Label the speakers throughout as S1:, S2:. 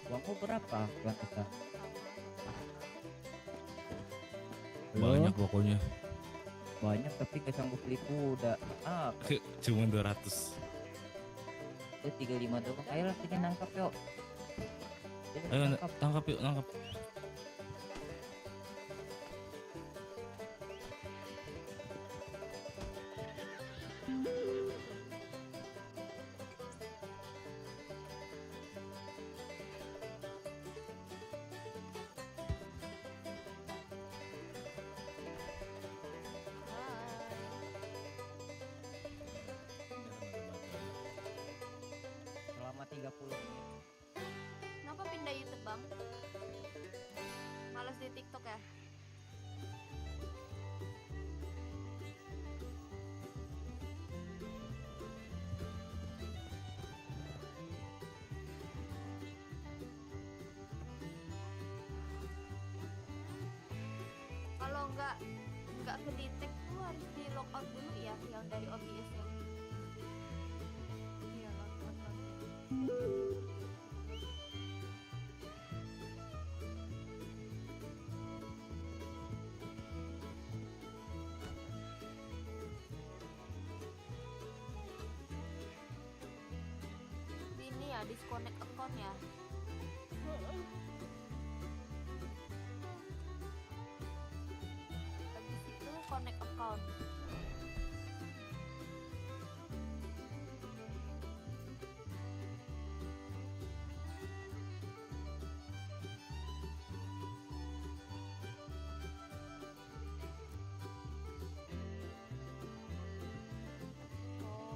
S1: Uangmu berapa gratisan?
S2: Banyak
S1: Loh,
S2: pokoknya.
S1: banyak tapi gak sanggup beli kuda. Ah,
S2: Cuma 200.
S1: itu 35 doang. Ayolah sini nangkap yuk. Sini
S2: Ayo
S1: nangkap.
S2: tangkap yuk, nangkap.
S1: Selama 30 menit.
S3: Kenapa pindah YouTube bang? Males di TikTok ya? Kalau nggak ke detect tuh harus di logout dulu ya, yang dari OBS ya. Iya logout lagi. Ini ya disconnect account ya. Habis itu connect account. Oh.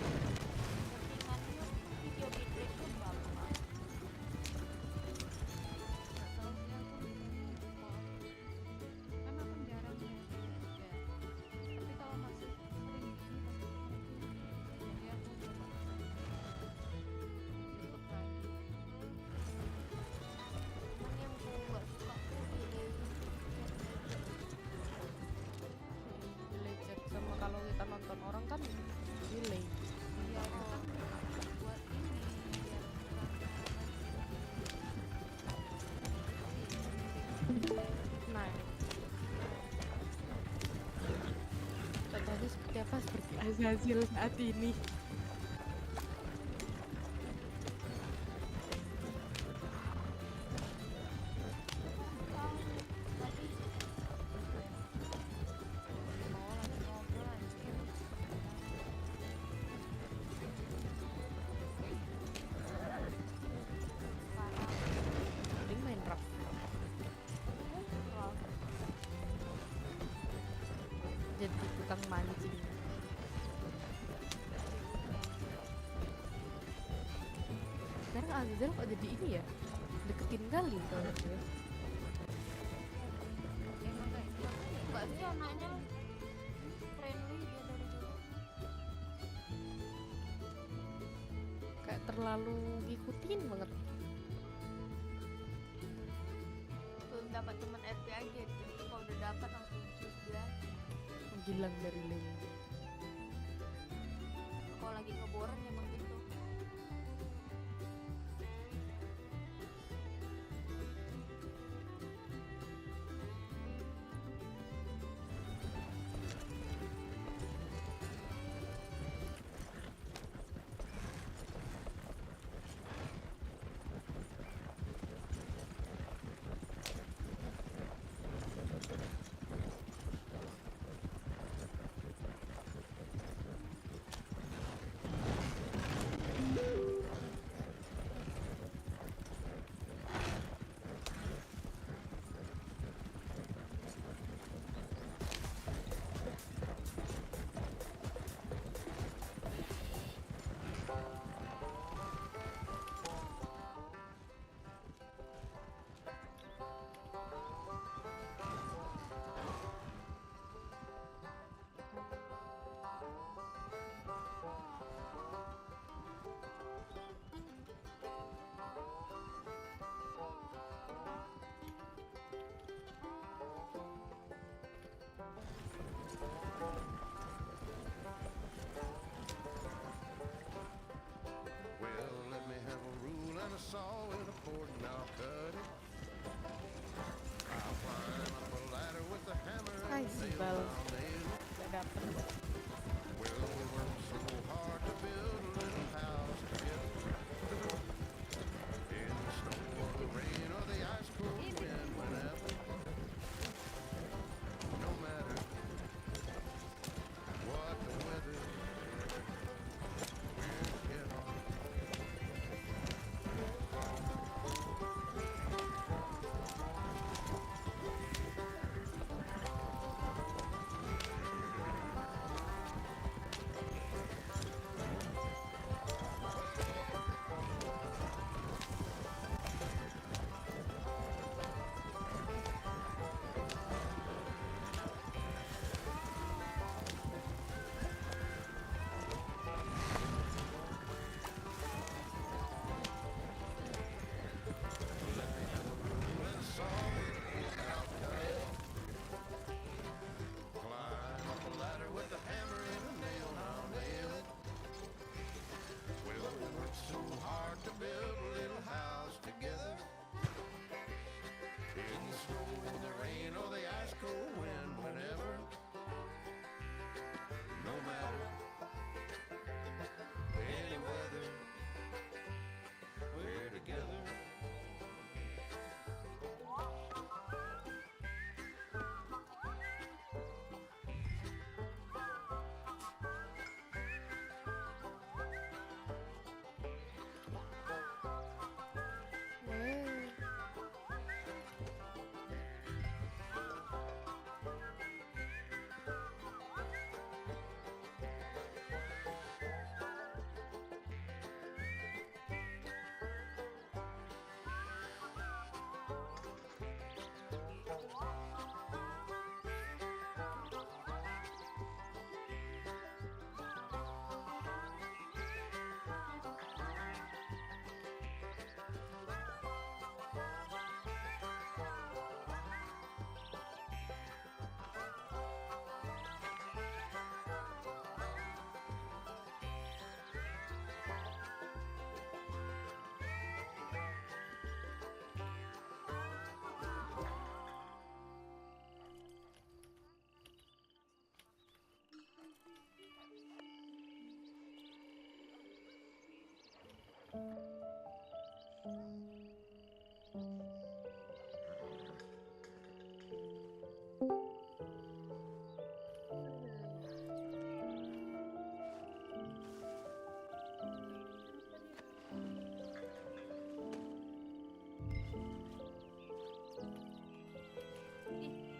S3: Settingan yuk video bitrate-nya berapa?
S4: Emang kan jarang ya, tapi kalau masih sering gini pasti jadi aku coba besok lagi.
S3: Cuman yang ku nggak suka tuh delay
S4: Delay chat sama kalau kita nonton orang kan delay.
S3: ya kan
S4: Buat ini biar nah contohnya seperti apa, seperti Azazil saat ini.
S3: tadi
S4: Mau lagi ngobrol anjir.
S3: parah.
S4: Mending main rap.
S3: Wah,
S4: Jadi tukang mancing. Sekarang Azazel kok jadi ini ya, deketin kali kalau dia.
S3: emang kayak gitu. Enggak sih anaknya friendly dia dari dulu.
S4: Kayak terlalu ngikutin banget.
S3: Belum dapat teman RP aja, jadi kalau udah dapat langsung cus dia.
S4: Menghilang dari lane.
S3: Kalau lagi ngeboran emang gitu.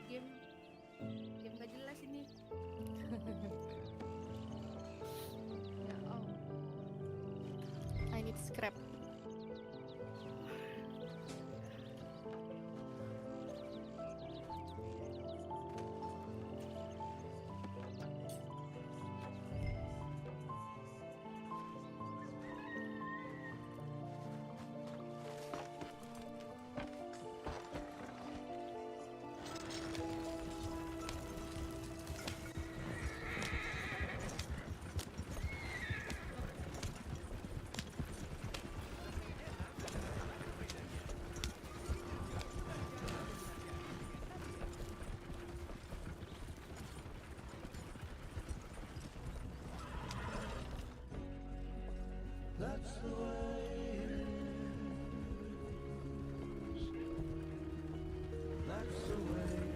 S4: Ih, game gak jelas ini. Ya Allah. I need scrap.
S5: That's the way it is. That's the way it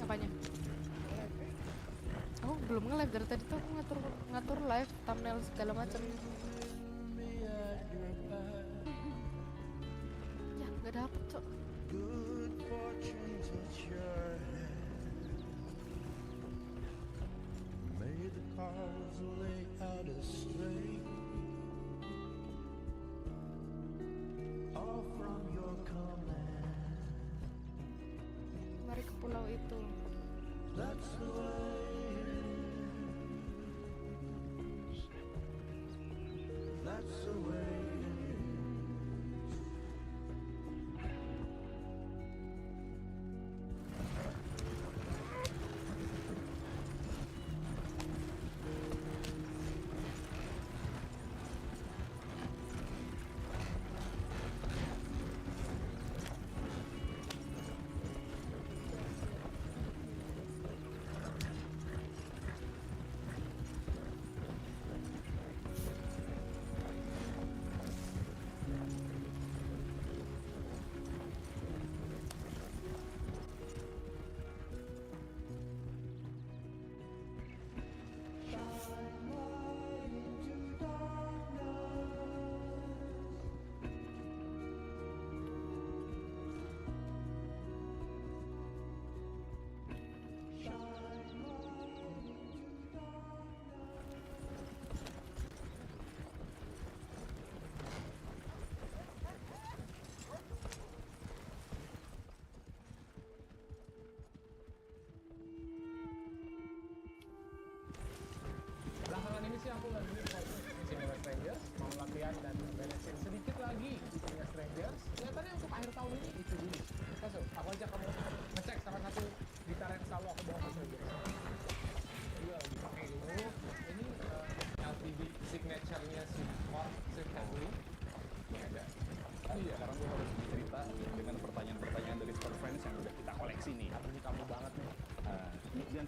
S4: Apanya? Oh, belum nge-live dari tadi tuh aku ngatur live, thumbnail segala macam. Ya, nggak dapet, Cok.
S5: good fortune touch your hand. May the cards lay out astray. All from your command.
S4: Mari ke pulau itu.
S5: That's the way it is. That's the way it is.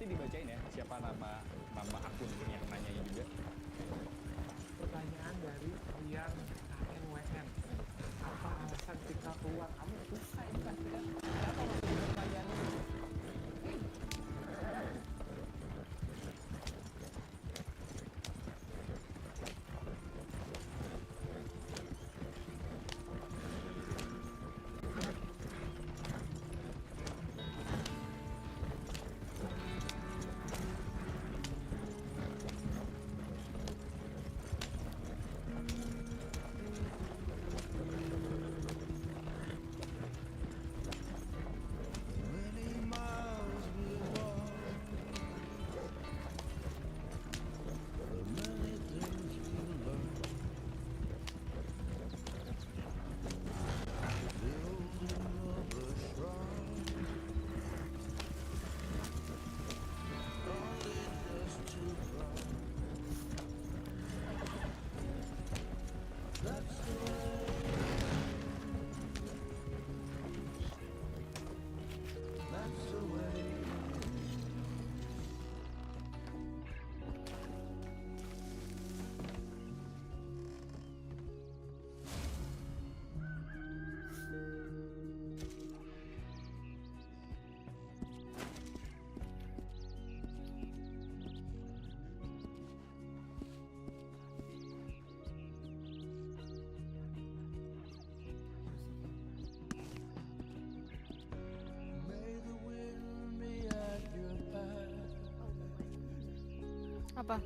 S6: nanti dibacain ya siapa nama akun yang nanyanya juga.
S7: Pertanyaan dari Rian KNWN. Apa alasan kita keluar? Kamu susah itu kan tidak?
S6: Kenapa maksud pertanyaan itu?
S5: Many miles we walk, many things we learn. Building of a shrine, only just to cry. That's the way. That's the way. May the wind be at your back.
S4: Apa?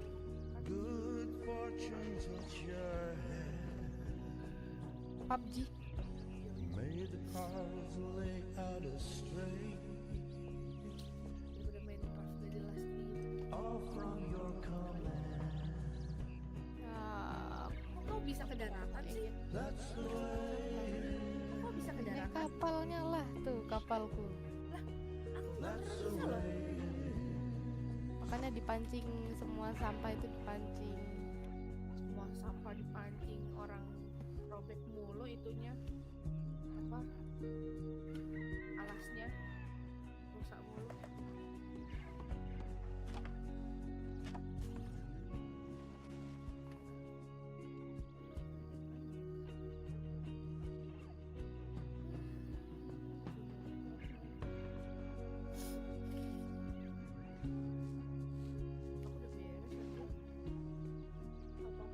S5: Good fortune touch your hand.
S4: PUBG.
S5: May the cards lay out a straight.
S3: Udah main pas udah jelas nih.
S5: All from your command.
S4: Ya,
S3: Kok kau bisa ke daratan sih?
S5: That's the way.
S3: Kok kau bisa ke daratan?
S4: kapalnya lah tuh kapalku.
S5: That's the way.
S4: Makanya dipancing, semua sampah itu dipancing.
S3: Semua sampah dipancing, orang robek mulu itunya. Apa? Alasnya rusak mulu. Aku udah beres ya. Apa?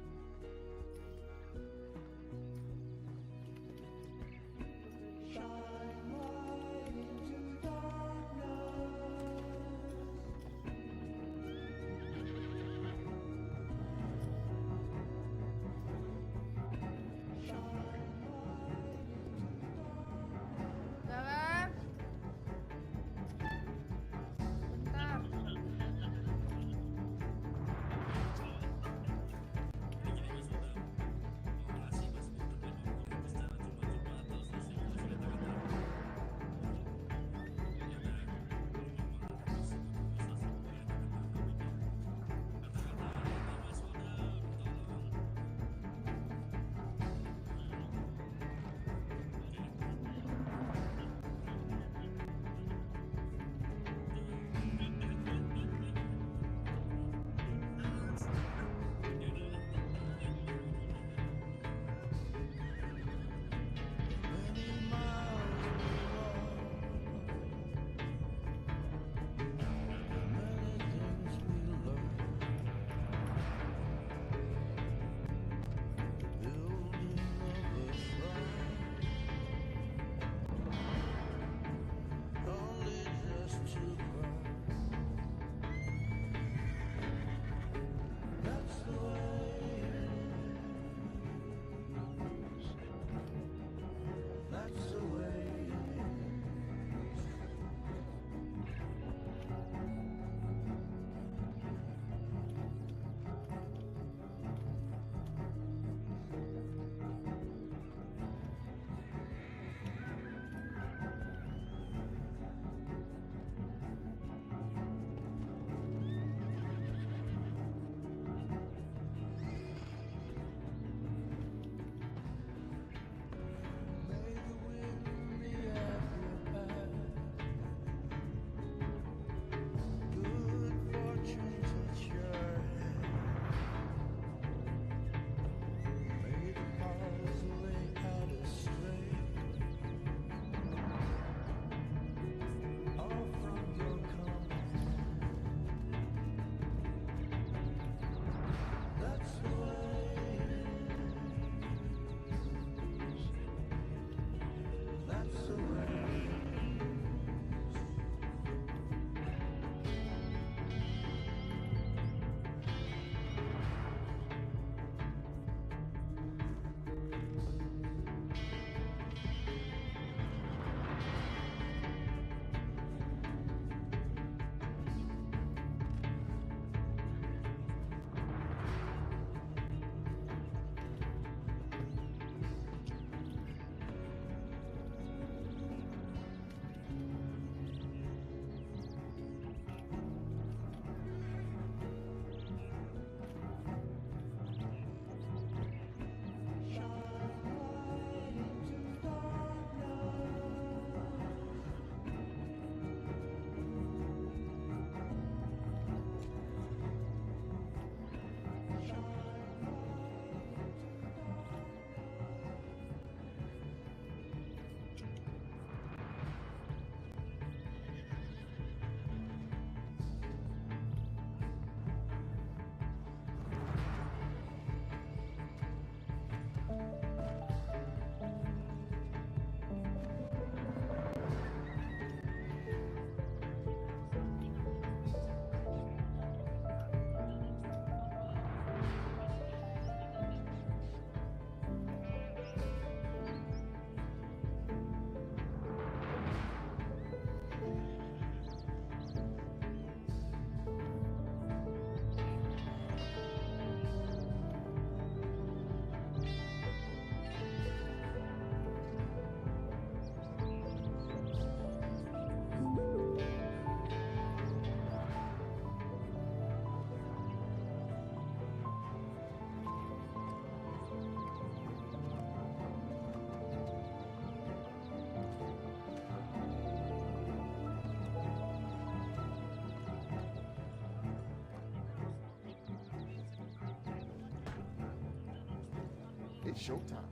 S8: It's showtime.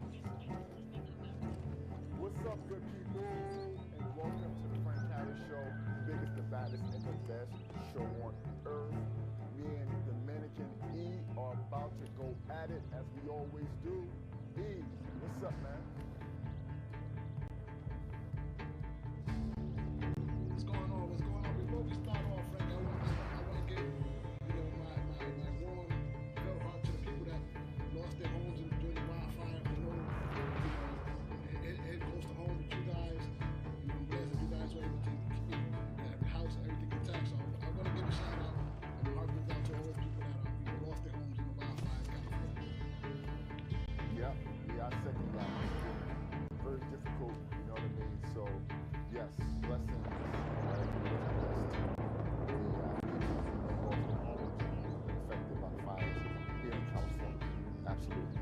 S8: What's up, good people? And welcome to the Frank Harris Show, biggest, the baddest, and the best show on earth. Me and Dominican E are about to go at it as we always do. E, what's up, man?
S9: What's going on? What's going on? Before we start off, Frank, I want to give my warm farewell to the people that lost their homes during the wildfire. It goes to home with you guys. I'm glad that you guys were able to keep the house and everything intact. So I want to give a shout out and a heart goes out to all those people that lost their homes in the wildfires.
S8: Yeah, I second that. Very difficult, you know what I mean? So, yes, blessings. Affected by the fires here in California. Absolutely.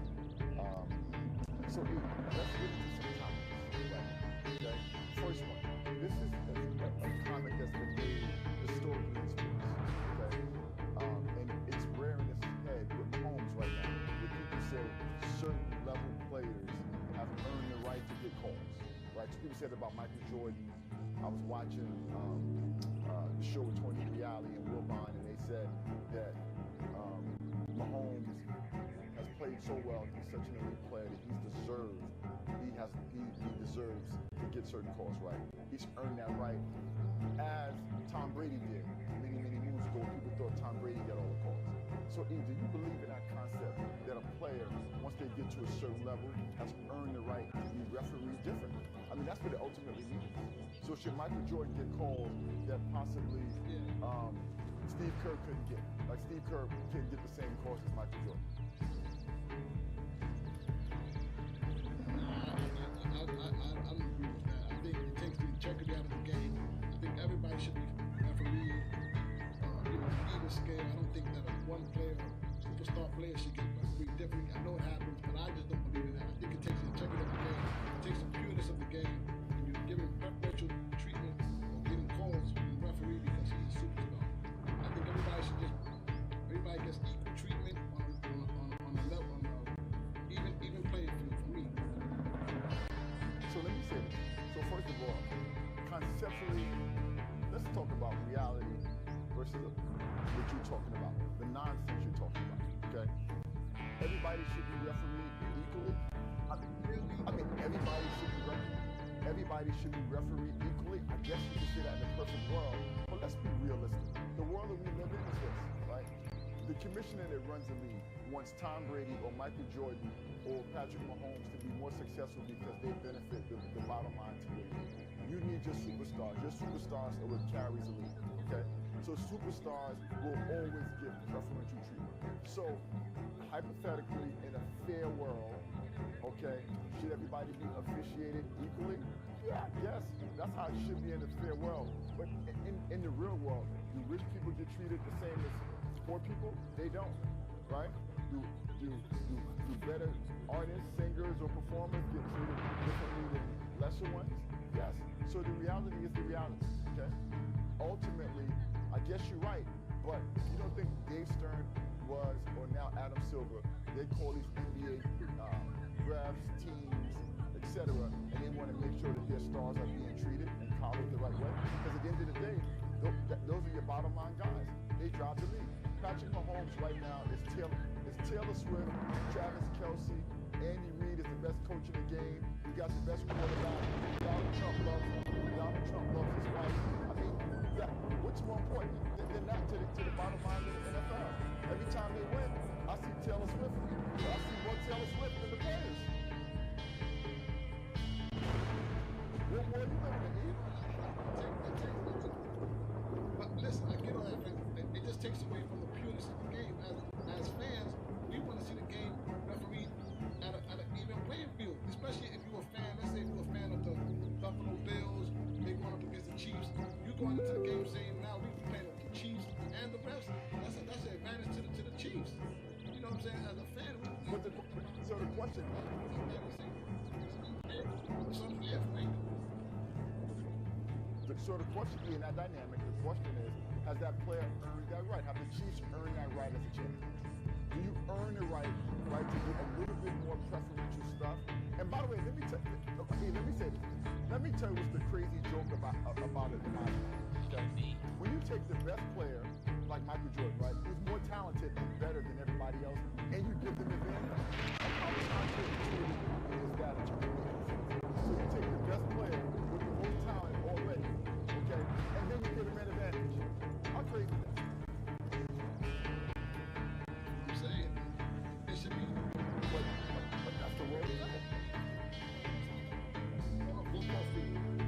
S8: So, let's get into some topics. Right? Okay? First one. This is a comic that's been made historically in sports. Okay? And it's rearing its head with homes right now. Where people say certain level players have earned the right to get calls. Right? So people said about Michael Jordan. I was watching the show with Tony Reali and Wilbon, and they said that Mahomes has played so well. He's such an elite player that he deserves to get certain calls, right? He's earned that right, as Tom Brady did many moons ago. People thought Tom Brady got all the calls. So, E, do you believe in that concept that a player, once they get to a certain level, has earned the right to be refereed differently? I mean, that's what it ultimately means. So should Michael Jordan get calls that possibly Steve Kerr couldn't get? Like Steve Kerr can't get the same calls as Michael Jordan.
S9: I don't agree with that. I think it takes the integrity out of the game. I think everybody should be refereed, even scale. I don't think that one player, superstar player, should get refereed differently. I know it happens, but I just don't believe in that. I think it takes the integrity of the game. It takes the pureness of the game. And you're giving preferential treatment or getting calls from the referee because he's a superstar. I think everybody gets equal treatment on a level, even playing field for me.
S8: So let me say this. So first of all, conceptually, let's talk about reality versus what you're talking about, the nonsense you're talking about, okay? Everybody should be refereed equally. I mean, everybody should be refereed equally. I guess you could say that in a perfect world, but let's be realistic. The world that we live in is this, right? The commissioner that runs the league wants Tom Brady or Michael Jordan or Patrick Mahomes to be more successful because they benefit the bottom line to your league. You need your superstars. Your superstars are what carries the league, okay? So superstars will always get preferential treatment. So hypothetically, in a fair world, okay, should everybody be officiated equally? Yeah, yes, that's how it should be in a fair world. But in the real world, do rich people get treated the same as poor people? They don't, right? Do better artists, singers, or performers get treated differently than lesser ones? Yes. So the reality is the reality, okay? Ultimately, I guess you're right, but you don't think Dave Stern was, or now Adam Silver, they call these NBA refs, teams, etc., and they want to make sure that their stars are being treated and collared the right way? Because at the end of the day, those are your bottom line guys. They drive the league. Patrick Mahomes right now is Taylor Swift, Travis Kelce, Andy Reid is the best coach in the game. You got the best quarterback. Donald Trump loves him. Donald Trump loves his wife. I mean, what's more important than that to the bottom line of the NFL? Every time they win, I see Taylor Swift. I see more Taylor Swift than the players. What more you living in?
S9: But listen, I get all that. It just takes away from the pureness of the game. As fans, we want to see the game refereed at an even playing field. Especially if you're a fan. Let's say you're a fan of the Buffalo Bills, they going up against the Chiefs. You going into the game saying, now we can play the Chiefs and the refs. That's an advantage to the Chiefs. You know what I'm saying? As a fan,
S8: so the question. So the question in that dynamic, the question is, has that player earned that right? Have the Chiefs earned that right as a champion? Do do you earn the right to get a little bit more preferential stuff? And by the way, let me say this. Let me tell you what's the crazy joke about it in my mind. Okay? When you take the best player, like Michael Jordan, right, who's more talented and better than everybody else, and you give them advantage, that's how counterintuitive is that in terms of defense. So you take the best player with the most talent already, okay, and then you give them an advantage. How crazy is that?
S9: I'm saying it should be
S8: But that's the world we live in.
S9: football field.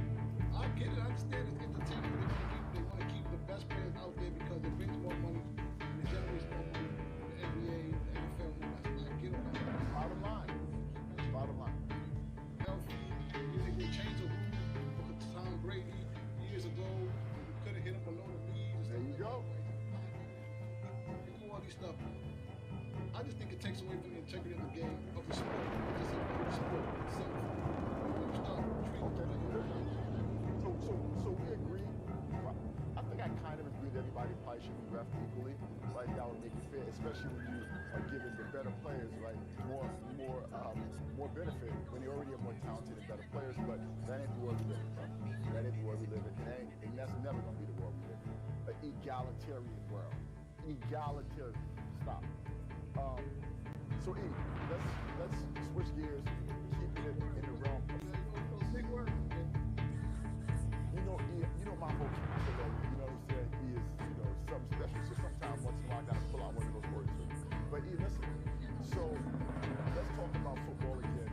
S9: I get it. I understand it's entertainment. They want to keep the best players out there because it brings more money and it generates more money. The NBA, the NFL, and all that. I get all that.
S8: Bottom line.
S9: Healthy. You think they changed the rule? Look at Tom Brady years ago. We couldn't hit him below the knees.
S8: There you go.
S9: You do all these stuff. I just think it takes away from the integrity of the game, of the sport. Just the sport itself. When you start treating
S8: Okay.
S9: players.
S8: So we agree. I think I kind of agree that everybody probably should be refed equally. Right? That would make it fair, especially when you are giving the better players right more benefit when they already are more talented and better players. But that ain't the world we live in. That ain't the world we live in. And that's never gonna be the world we live in. An egalitarian world. Egalitarian. Stop. So E, let's switch gears, keeping it in the realm of
S9: Big word.
S8: you know my whole philosophy, you know what I'm saying? He is, something special. So sometimes once in a while I gotta pull out one of those words for you. But listen, so let's talk about football again.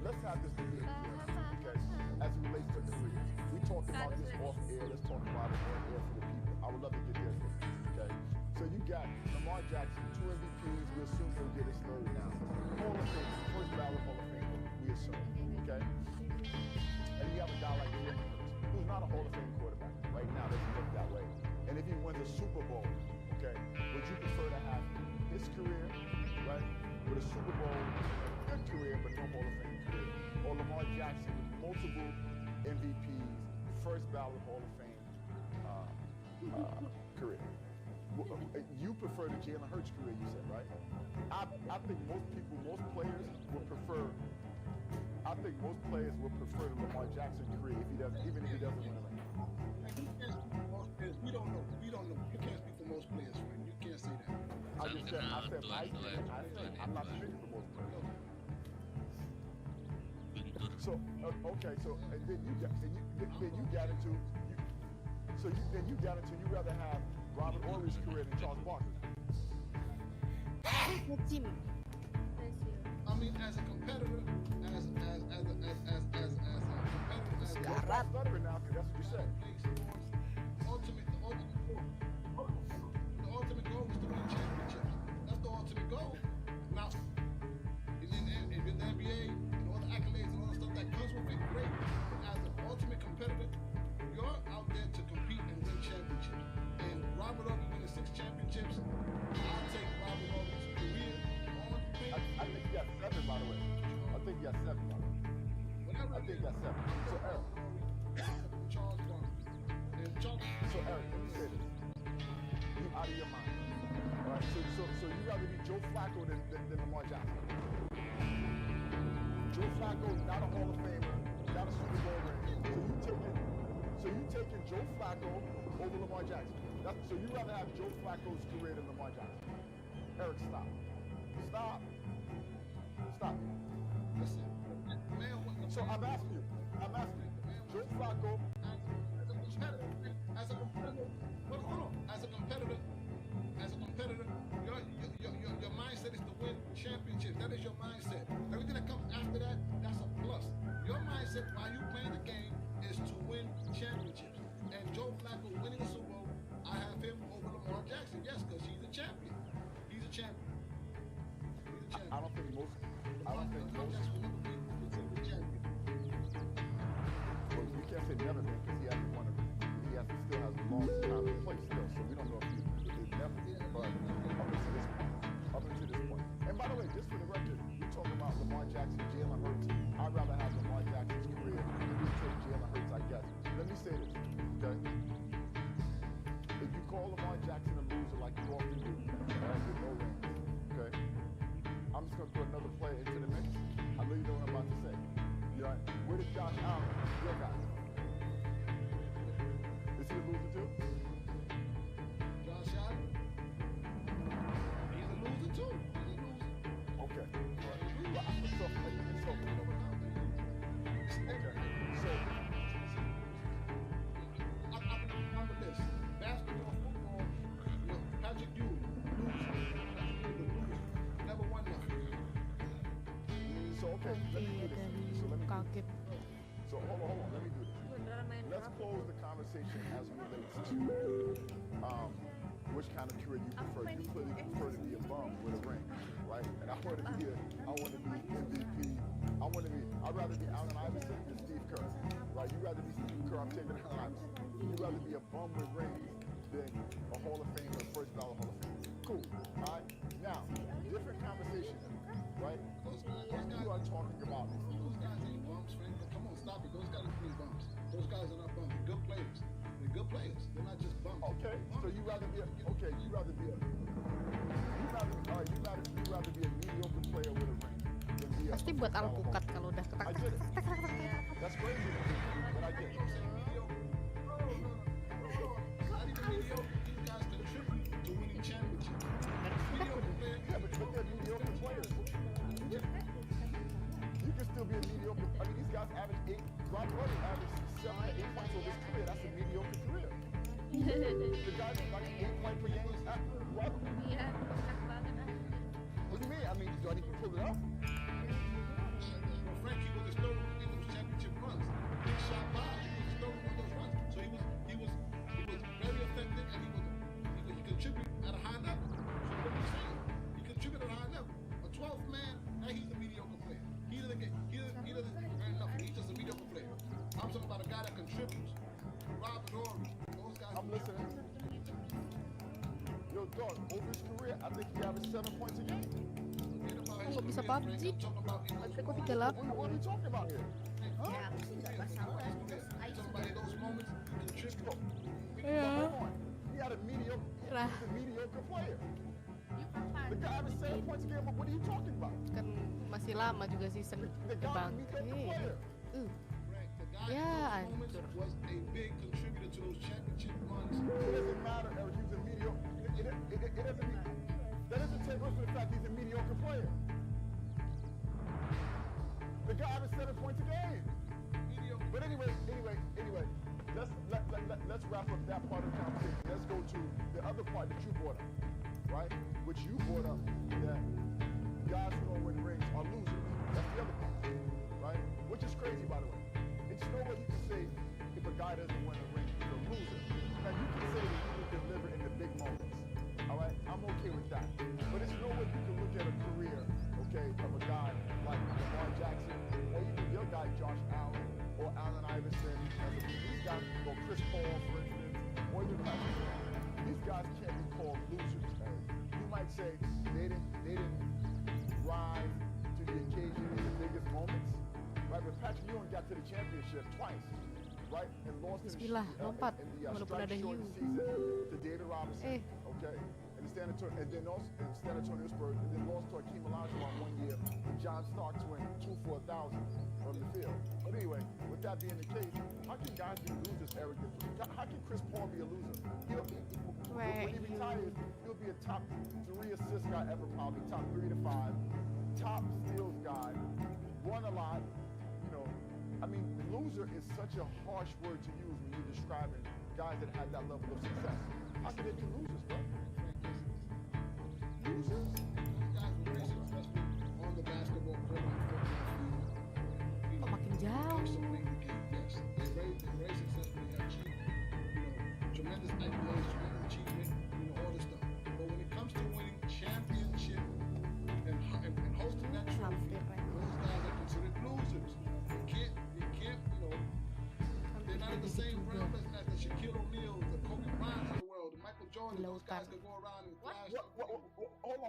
S8: Let's have this debate again, okay? As it relates to careers. We talked about this off air, let's talk about it on air for the people. I would love to get their opinion, okay? So you got Lamar Jackson, 2 MVPs, we assume he'll get his third now. Hall of Fame, first ballot Hall of Fame, we assume, okay? And you have a guy like Jalen Hurts, who's not a Hall of Fame quarterback. Right now, doesn't look that way. And if he wins a Super Bowl, okay, would you prefer to have his career, right, with a Super Bowl, good career, but no Hall of Fame career? Or Lamar Jackson with multiple MVPs, first ballot Hall of Fame career? You prefer the Jalen Hurts career, you said, right? I think most players would prefer. I think most players would prefer the Lamar Jackson career even if he doesn't win a ring.
S9: We don't know. You can't speak for most players, friend. You can't say that.
S8: I said my opinion. I'm not speaking for most players. So okay, so and then you got into you rather have Robert Ory's career than Charles Barkley.
S9: I mean, as a competitor, as a competitor,
S8: Stop stuttering now, because that's what you said.
S9: The ultimate goal is to win championships. That's the ultimate goal. Now, in the NBA and all the accolades and all the stuff that comes with it, great. But as an ultimate competitor, you're out there to compete and win championships. And Robert Ory winning 6 championships, I'll take Robert Ory's career on paper.
S8: I think you got 7, by the way. I think you got 7, by the way. I think you got 7. So Eric.
S9: Charles Barkley. And Charles.
S8: So Eric, let me say this. You out of your mind. All right. So you rather be Joe Flacco than Lamar Jackson. Joe Flacco is not a Hall of Famer, not a Super Bowl ring. So you taking Joe Flacco over Lamar Jackson. So you rather have Joe Flacco's career than Lamar Jackson. Eric, stop.
S9: Listen, man,
S8: so I'm asking you. Joe Flacco.
S9: As a competitor, your mindset is to win championships. That is your mindset. Everything that comes after that, that's a plus. Your mindset while you playing the game is to win championships. And Joe Flacco winning a Super Bowl, I have him over Lamar Jackson. Yes, because he's a champion.
S8: I don't think most.
S9: Lamar Jackson will never be the champion.
S8: Well, we can't say never been because he hasn't won. He still has a long time to play still, so we don't know if he's never. But up until this point. And by the way, just for the record, we talk about Lamar Jackson, Jalen Hurts. I'd rather have Lamar Jackson's career than we take Jalen Hurts, I guess. Let me say this, okay? If you call Lamar Jackson a loser like you often do, with no rings, okay? let me
S4: Iya
S8: do
S4: dari
S8: this. So let me do this.
S4: kaget.
S8: So hold on. Let me do this.
S3: Beneran main
S8: Let's
S3: berapa?
S8: close the conversation as it relates to which kind of career you prefer. You clearly prefer to be a bum with a ring, right? And I want to be MVP. I'd rather be Allen Iverson than Steve Kerr, right? You'd rather be Steve Kerr. I'm taking Allen Iverson. You'd rather be a bum with rings than a Hall of Fame or first ballot Hall of Fame. Cool. All right. Now, different conversation, right? You are talking about.
S9: Those guys ain't bums, Frank. Come on, stop it. Those guys ain't bums. Those guys are not bums. They're good players. They're good players. They're not just bums.
S8: Okay, so you rather be a mediocre player with a ring than be a
S4: Pasti buat
S8: first ballot
S4: alpukat
S8: Hall of
S4: kalau udah ketak
S8: I
S4: tak
S8: get it.
S4: tak tak tak tak.
S8: That's crazy, but I get it.
S9: Not even mediocre. These guys contribute to winning championships. Mediocre player.
S8: Yeah, but they're mediocre players. You can still be a mediocre. I mean, these guys average 8. Rob Williams averaged 7 or 8 points over his career. That's a mediocre career. The guy that's like 8 points per game. What?
S3: Iya, kocak banget ah.
S8: What do you mean? I mean, do I need to pull it up?
S9: Well, Frankie was historical in those championship runs. Big shot by. He was historical in those runs. So he was very effective, and he contributed at a high level. So what are you saying? He contributed at a high level. A 12th man, now he's a mediocre player. He doesn't earn nothing. He's just a mediocre player. I'm talking about a guy that contributes. Robert Horry, those guys.
S8: I'm listening. Yo, dog, over his career, I think he averaged 7 points a game.
S4: Kalau bisa PUBG, baterai kok 38.
S8: What are we talking about here?
S3: Ya, aku sih nggak masalah. Terus Aisyah
S9: Somebody those moments, he contributes.
S4: Iya.
S8: Come on. He had a mediocre,
S4: Lah.
S8: he's a mediocre player.
S3: you kapan?
S8: The guy averaged 7 points a game, but what are you talking about?
S4: Kan masih lama juga season
S8: The guy was a mediocre
S4: bangke.
S8: player.
S9: Right. The guy
S4: Ya,
S9: in those moments
S4: hancur.
S9: was a big contributor to those championship runs.
S8: It doesn't matter, Eric, he's a mediocre. It doesn't mean, that doesn't take away from the fact he's a mediocre player. The guy averaged 7 points a game.
S9: Mediocre.
S8: But anyway, let's wrap up that part of the conversation. Let's go to the other part that you brought up, right? Which you brought up that guys who don't win rings are losers. That's the other part, right? Which is crazy, by the way. It's no way you can say if a guy doesn't win a ring, he's a loser. Now you can say that he will deliver in the big moments. All right, I'm okay with that. But it's no way you can look at a career, okay, of a guy like Lamar Jackson, or even your guy Josh Allen, or Allen Iverson, these guys, or Chris Paul, for instance, or even Patrick Ewing. These guys can't be called losers. Eric. You might say they didn't rise to the occasion in the biggest moments, right? But Patrick Ewing got to the championship twice, right? And lost
S4: Bismillah, lompat.
S8: in the
S4: Walaupun
S8: strike
S4: ada
S8: short
S4: hiu.
S8: season to David Robinson,
S4: Eh.
S8: okay? And San Antonio, and then also in San Antonio Spurs, and then lost to Akeem Olajuwon one year. And John Starks went 2 for 1,000 from the field. But anyway, with that being the case, how can guys be losers, Eric? How can Chris Paul be a loser?
S4: Right.
S8: When he retires, he'll be a top 3 assist guy ever, probably top 3 to 5, top steals guy, won a lot. You know, I mean, loser is such a harsh word to use when you're describing guys that had that level of success. How can they be losers, bro? Losers?
S9: These guys were very successful on the basketball court, on the football field.
S4: Kok makin jauh?
S9: Absolutely, yes. They're very successful. They achieved, tremendous accolades, tremendous achievement, all this stuff. But when it comes to winning championship and hosting that trophy,
S4: Hampir, right?
S9: those guys are considered losers. They can't, they're not in the same realm as the Shaquille O'Neal, the Kobe Bryant of the world, the Michael Jordan. Those guys could go around and flash.
S8: Hold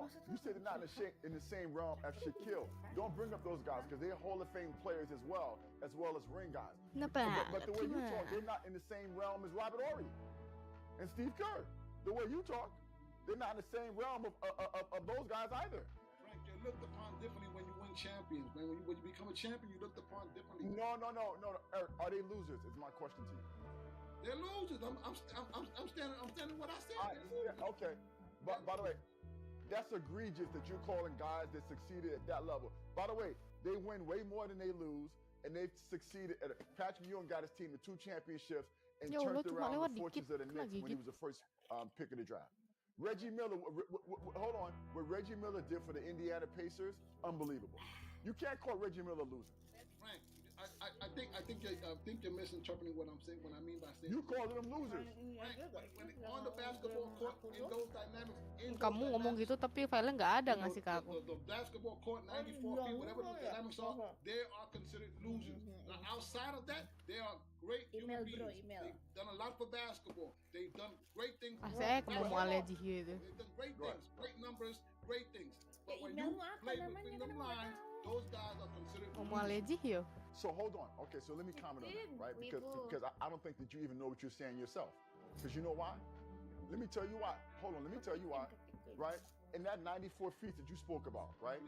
S8: on. You said they're not in the same realm as Shaquille. Don't bring up those guys because they're Hall of Fame players as well as ring guys.
S4: Kenapa?
S8: But the way you
S4: Gimana?
S8: talk, they're not in the same realm as Robert Horry and Steve Kerr. The way you talk, they're not in the same realm of those guys either.
S9: Frank, you're looked upon differently when you win champions, man. When you become a champion, you're looked upon differently.
S8: No. Eric, are they losers? Is my question to you.
S9: They're losers. I'm standing what I said.
S8: Okay. But by the way, that's egregious that you're calling guys that succeeded at that level. By the way, they win way more than they lose, and they've succeeded. Patrick Ewing got his team to 2 championships and
S4: Ya Allah,
S8: turned
S4: cuma
S8: around
S4: lewat
S8: the fortunes of
S4: dikit,
S8: the
S4: kena
S8: Knicks when he
S4: gigit.
S8: was the first pick of the draft. Reggie Miller, hold on. What Reggie Miller did for the Indiana Pacers, unbelievable. You can't call Reggie Miller a loser.
S9: Frank, I think you're misinterpreting what I'm saying. What I mean by saying
S8: You called them losers.
S9: Frank, when on the basketball court, in those dynamics,
S4: Kamu ngomong gitu tapi filenya nggak ada
S9: you know,
S4: ngasih ke aku.
S9: the basketball court, 94 feet, whatever the dynamics are, they are considered losers. Now, outside of that, they are great human beings. They've done a lot for basketball. They've done great things.
S4: Ah, saya mau alergi gitu.
S9: They've done great things, great numbers, great things. But when you play between the lines, those guys are considered
S4: Mau
S9: losers.
S4: alergi yo.
S8: So hold on. Okay, so let me comment on that, right? Because I don't think that you even know what you're saying yourself. Because you know why? Let me tell you why. Hold on, let me tell you why. Right? In that 94 feet that you spoke about, right?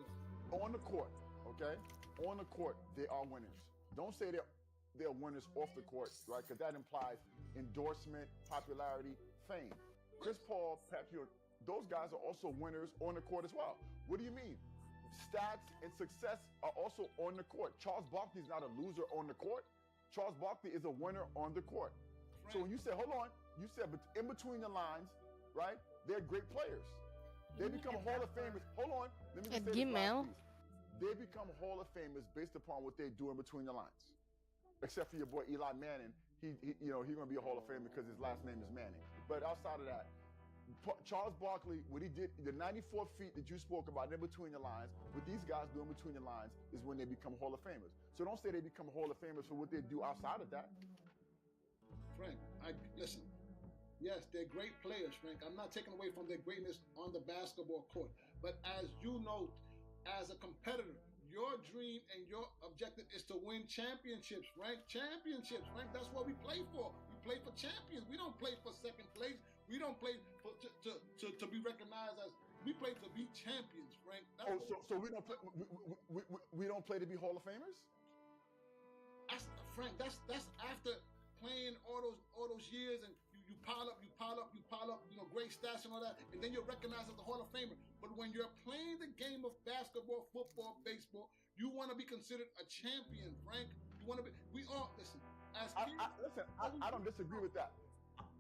S8: On the court, okay? On the court, they are winners. Don't say they're winners off the court, right? Because that implies endorsement, popularity, fame. Chris Paul, Patrick, those guys are also winners on the court as well. What do you mean? Stats and success are also on the court. Charles Barkley is not a loser on the court. Charles Barkley is a winner on the court. So when you say, hold on, you said in between the lines, right? They're great players. They become Hall of Famers. Hold on, let me just say this last piece. They become Hall of Famers based upon what they do in between the lines. Except for your boy Eli Manning, he's gonna be a Hall of Famer because his last name is Manning. But outside of that, Charles Barkley, what he did, the 94 feet that you spoke about in between the lines, what these guys do in between the lines is when they become Hall of Famers. So don't say they become Hall of Famers for what they do outside of that.
S9: Frank, listen. Yes, they're great players, Frank. I'm not taking away from their greatness on the basketball court. But as you know, as a competitor, your dream and your objective is to win championships, Frank. Championships, Frank. That's what we play for. We play for champions. We don't play for second place. We don't play for to be recognized as. We play to be champions, Frank.
S8: So we don't play. We don't play to be Hall of Famers.
S9: Frank. That's after playing all those years and you pile up, great stats and all that, and then you're recognized as the Hall of Famer. But when you're playing the game of basketball, football, baseball, you want to be considered a champion, Frank. You want to be. We all listen. As kids,
S8: I don't disagree with that.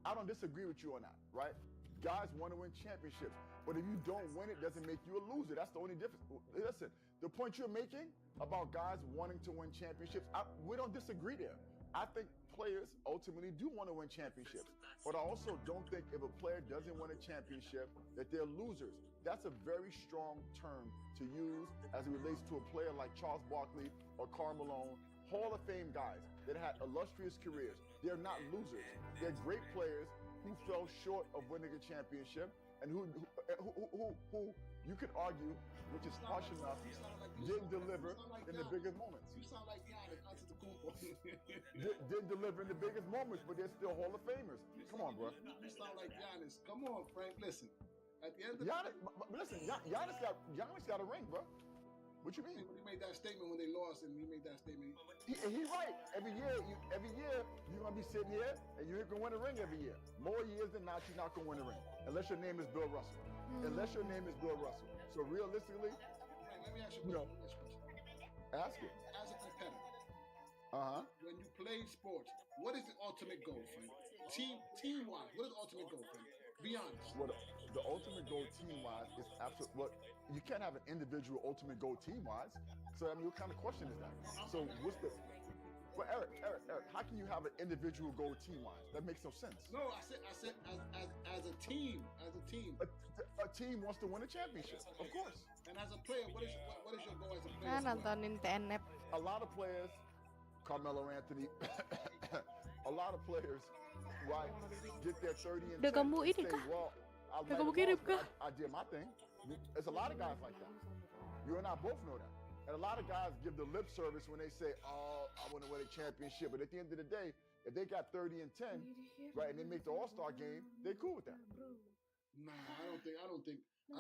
S8: I don't disagree with you on that, right? Guys want to win championships, but if you don't win, it doesn't make you a loser. That's the only difference. Listen, the point you're making about guys wanting to win championships, we don't disagree there. I think players ultimately do want to win championships, but I also don't think if a player doesn't win a championship that they're losers. That's a very strong term to use as it relates to a player like Charles Barkley or Karl Malone, Hall of Fame guys that had illustrious careers. They're not losers. They're great players who fell short of winning a championship and who you could argue, which is harsh enough, didn't deliver in the biggest moments.
S9: You sound like Giannis.
S8: Didn't deliver in the biggest moments, but they're still Hall of Famers. Come on, bro.
S9: You sound like Giannis. Come on, Frank. Listen. At the end of the
S8: day, listen, Giannis got a ring, bro. What you mean?
S9: He made that statement when they lost, and he made that statement.
S8: He right. Every year you're gonna be sitting here and you're gonna win a ring every year. More years than not, you're not gonna win a ring unless your name is Bill Russell. Unless your name is Bill Russell. So realistically,
S9: Frank, let me ask you a question.
S8: Ask it.
S9: As a competitor,
S8: when
S9: you play sports, what is the ultimate goal, Frank? Team-wise, what is the ultimate goal, Frank? Be honest.
S8: Well, the ultimate goal team-wise is absolutely. Well, you can't have an individual ultimate goal team-wise. So I mean, what kind of question is that? So what's the? Well, Eric, how can you have an individual goal team-wise? That makes no sense.
S9: No, I said as a team.
S8: A team wants to win a championship, of course.
S9: And as a player, what is your goal as a player?
S4: Nontonin TNF.
S8: A lot of players, Carmelo Anthony, a lot of players, right, get their 30 and 10 and say, well, I did my thing. There's a lot of guys like that. You and I both know that. And a lot of guys give the lip service when they say, oh, I want to win a championship. But at the end of the day, if they got 30 and 10, right, and they make the All-Star game, they're cool with that.
S9: Nah, I don't think the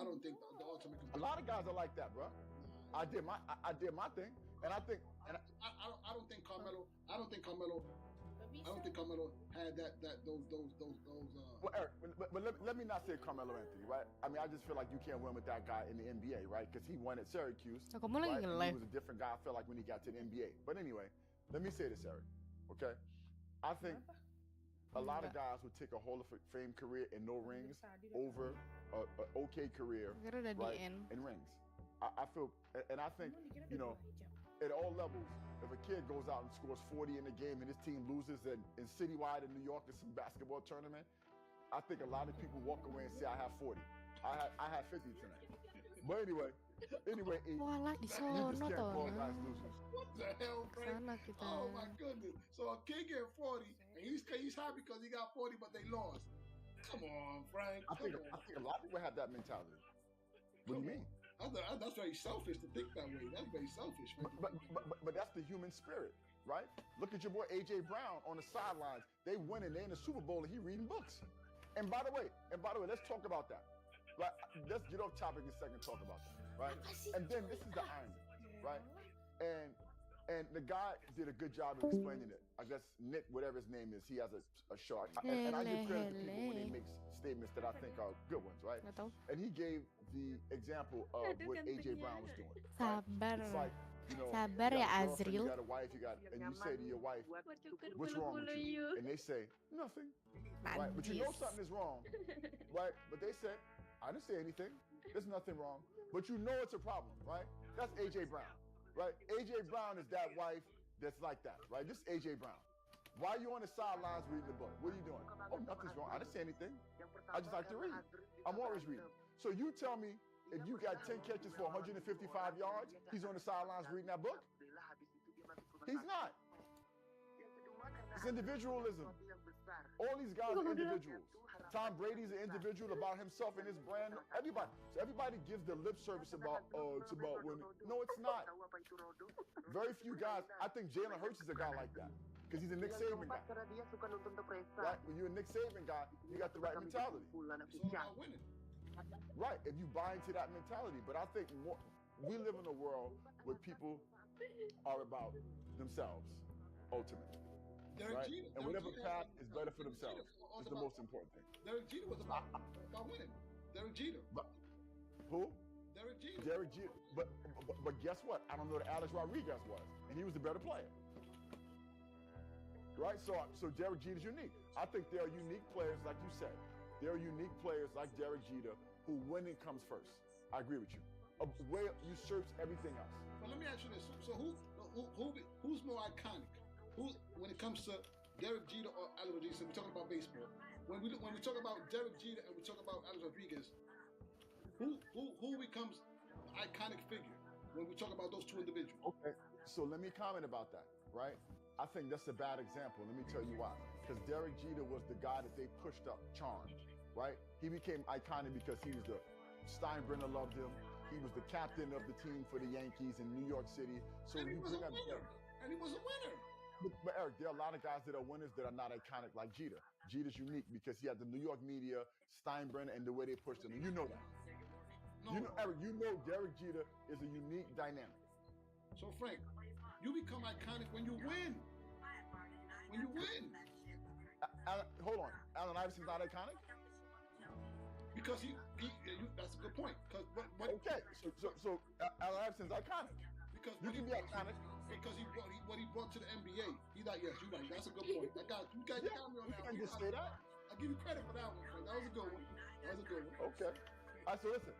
S9: ultimate.
S8: A lot of guys are like that, bro. I did my thing, and I don't think Carmelo had those. Well, Eric, but let me not say Carmelo Anthony, right? I mean, I just feel like you can't win with that guy in the NBA, right? Because he won at Syracuse, right? And he was a different guy. I feel like when he got to the NBA. But anyway, let me say this, Eric. Okay, I think a lot of guys would take a Hall of Fame career and no rings over an okay career, right, and rings. I feel, and I think, you know, at all levels, if a kid goes out and scores 40 in a game and his team loses in citywide in New York in some basketball tournament, I think a lot of people walk away and say, I have 40. I had 50 tonight. But anyway,
S3: Walah di
S8: you
S3: sono
S8: just can't
S3: toh.
S8: call guys losers.
S9: What the hell, Frank?
S3: Sana kita.
S9: Oh my goodness. So a kid get 40 and he's happy because he got 40, but they lost. Come on, Frank.
S8: I think a lot of people have that mentality. What do you mean?
S9: That's very selfish to think that way. That's very selfish, man.
S8: But that's the human spirit, right? Look at your boy AJ Brown on the sidelines. They winning, they in the Super Bowl, and he reading books. And by the way, let's talk about that. Right? Let's get off topic in a second, talk about that, right? And then this is the irony, right? And the guy did a good job of explaining it. I guess Nick, whatever his name is, he has a show. And I give credit to people when they make statements that I think are good ones, right?
S3: Nggak tahu.
S8: And he gave the example of what AJ Brown was doing. Right?
S3: Sabar.
S8: It's like, you know,
S3: Sabar
S8: you
S3: ya,
S8: got a girlfriend,
S3: Azril.
S8: You got a wife, and you say to your wife, what's wrong with you? And they say, nothing. Right? But you know something is wrong, right? But they say, I didn't say anything. There's nothing wrong. But you know it's a problem, right? That's AJ Brown, right? AJ Brown is that wife that's like that, right? This is AJ Brown. Why are you on the sidelines reading the book? What are you doing? Oh, nothing's wrong. I didn't say anything. I just like to read. I'm always reading. So you tell me, if you got 10 catches for 155 yards, he's on the sidelines reading that book? He's not. It's individualism. All these guys are individuals. Tom Brady's an individual about himself and his brand. Everybody. So everybody gives the lip service about it's about women. No, it's not. Very few guys. I think Jalen Hurts is a guy like that because he's a Nick Saban guy. Right? When you're a Nick Saban guy, you got the right mentality.
S9: It's all about winning.
S8: Right, if you buy into that mentality. But I think we live in a world where people are about themselves, ultimately. Right? And whatever path is better for themselves is the most important thing.
S9: Derek Jeter was about winning. Derek Jeter.
S8: But who?
S9: Derek Jeter.
S8: Derek Jeter. But guess what? I don't know that Alex Rodriguez was, and he was the better player. Right? So Derek Jeter's unique. I think there are unique players, like you said. There are unique players like Derek Jeter who winning comes first. I agree with you. A way usurps everything else.
S9: But let me ask you this: so who's more iconic? When it comes to Derek Jeter or Alex Rodriguez? We're talking about baseball. When we talk about Derek Jeter and we talk about Alex Rodriguez, who becomes the iconic figure when we talk about those two individuals?
S8: Okay, so let me comment about that. Right? I think that's a bad example. Let me tell you why. Because Derek Jeter was the guy that they pushed up, charmed. Right? He became iconic because he was Steinbrenner loved him. He was the captain of the team for the Yankees in New York City. So
S9: and he
S8: you
S9: was a
S8: bring up
S9: winner. And he was a winner.
S8: But Eric, there are a lot of guys that are winners that are not iconic like Jeter. Jeter's unique because he had the New York media, Steinbrenner, and the way they pushed him. And you know that.
S9: No.
S8: You know, Eric, you know Derek Jeter is a unique dynamic.
S9: So Frank, you become iconic when you win. When you win.
S8: Hold on. Allen Iverson's not iconic?
S9: Because that's a good point.
S8: Okay, so Allen Iverson's iconic.
S9: Because
S8: you can be iconic.
S9: Because what he brought to the NBA. He's like, yes, you're right. That's a good point. You got me on that one.
S8: You can just say that.
S9: I'll give you credit for that one, Frank. That was a good one.
S8: Okay. All right, so listen.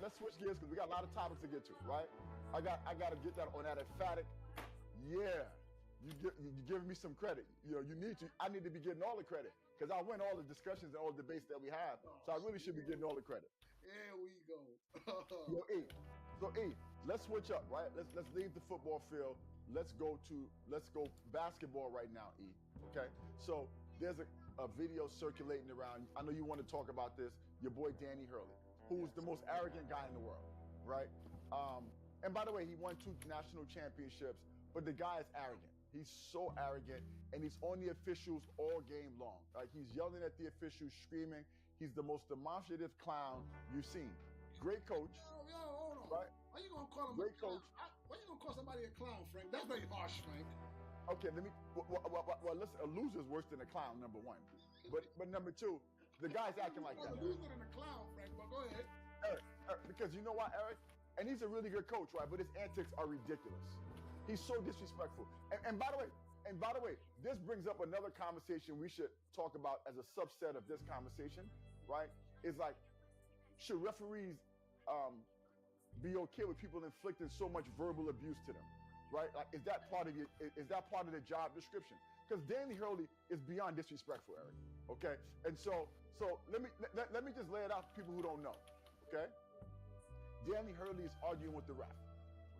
S8: Let's switch gears because we got a lot of topics to get to, right? I got to get that on that emphatic. Yeah, you're giving me some credit. You know, you need to. I need to be getting all the credit because I win all the discussions and all the debates that we have. So I really should be getting all the credit.
S9: Here we go.
S8: So let's switch up, right? Let's leave the football field. Let's go basketball right now, E. Okay. So there's a video circulating around. I know you want to talk about this. Your boy Danny Hurley, who's the most arrogant guy in the world, right? And by the way, he won 2 national championships, but the guy is arrogant. He's so arrogant, and he's on the officials all game long. Like he's yelling at the officials, screaming. He's the most demonstrative clown you've seen. Great coach.
S9: Yo, hold on.
S8: Right?
S9: Why you gonna call him
S8: great
S9: a clown?
S8: coach?
S9: Why you gonna call somebody a clown, Frank? That's very harsh, Frank.
S8: Okay, well, listen, a loser's worse than a clown, number one. But number two, the guy's acting like that.
S9: A loser than a clown, Frank, but go ahead.
S8: Eric, because you know what, Eric? And he's a really good coach, right? But his antics are ridiculous. He's so disrespectful. And by the way, this brings up another conversation we should talk about as a subset of this conversation, right? Is like, should referees be okay with people inflicting so much verbal abuse to them, right? Like, is that part of the job description? Because Danny Hurley is beyond disrespectful, Eric. Okay, and so let me just lay it out for people who don't know. Okay, Danny Hurley is arguing with the ref.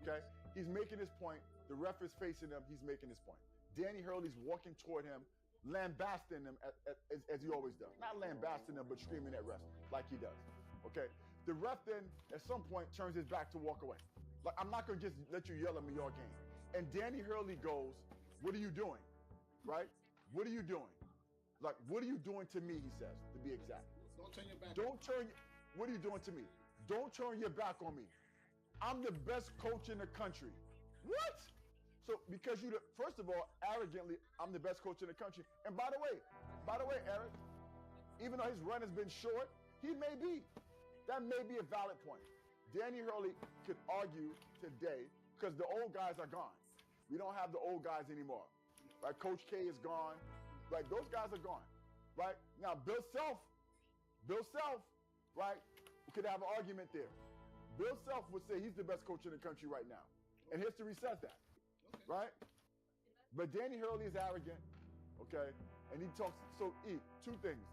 S8: Okay, he's making his point. The ref is facing him. He's making his point. Danny Hurley's walking toward him, lambasting him as he always does. Not lambasting him, but screaming at refs like he does. Okay, the ref then at some point turns his back to walk away. Like, I'm not gonna just let you yell at me all game. And Danny Hurley goes, "What are you doing?" Right? "What are you doing?" Like, "What are you doing to me?" He says, to be exact.
S9: Don't turn your back.
S8: What are you doing to me? Don't turn your back on me. I'm the best coach in the country. What? So because first of all, arrogantly, I'm the best coach in the country. And by the way, Eric, even though his run has been short, that may be a valid point. Danny Hurley could argue today because the old guys are gone. We don't have the old guys anymore. Right? Coach K is gone. Right? Those guys are gone. Right? Now, Bill Self, right? We could have an argument there. Bill Self would say he's the best coach in the country right now. And history says that. Right? But Danny Hurley is arrogant. Okay? And he talks, two things.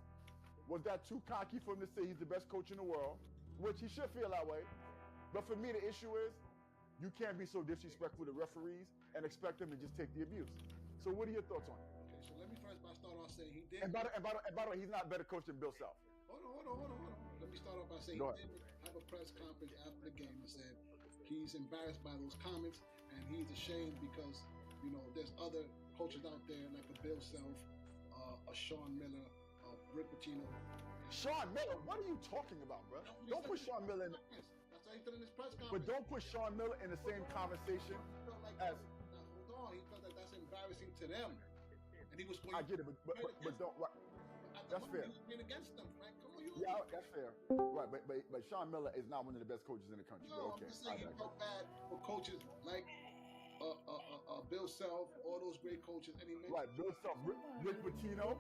S8: Was that too cocky for him to say he's the best coach in the world? Which he should feel that way. But for me, the issue is, you can't be so disrespectful to referees and expect them to just take the abuse. So what are your thoughts on it?
S9: Okay, so let me first start off saying he did.
S8: And by the way, he's not a better coach than Bill Self.
S9: Hold on. Let me start off by saying he did have a press conference after the game and said he's embarrassed by those comments and he's ashamed because, there's other coaches out there like a Bill Self, a Sean Miller, Rick Pitino.
S8: Sean Miller? What are you talking about, bro? Don't put Sean Miller in.
S9: That's how he said in his press conference.
S8: But don't put Sean Miller in the same conversation as.
S9: Hold on, he felt that that's embarrassing to them, and he was.
S8: I get it, but don't. Right. That's fair.
S9: He was being against them, Frank. Come on,
S8: yeah, that's fair. Right, but Sean Miller is not one of the best coaches in the country.
S9: No,
S8: okay.
S9: I'm just saying he felt bad for coaches like Bill Self, all those great coaches. And he mentioned
S8: Bill Self, Rick Pitino.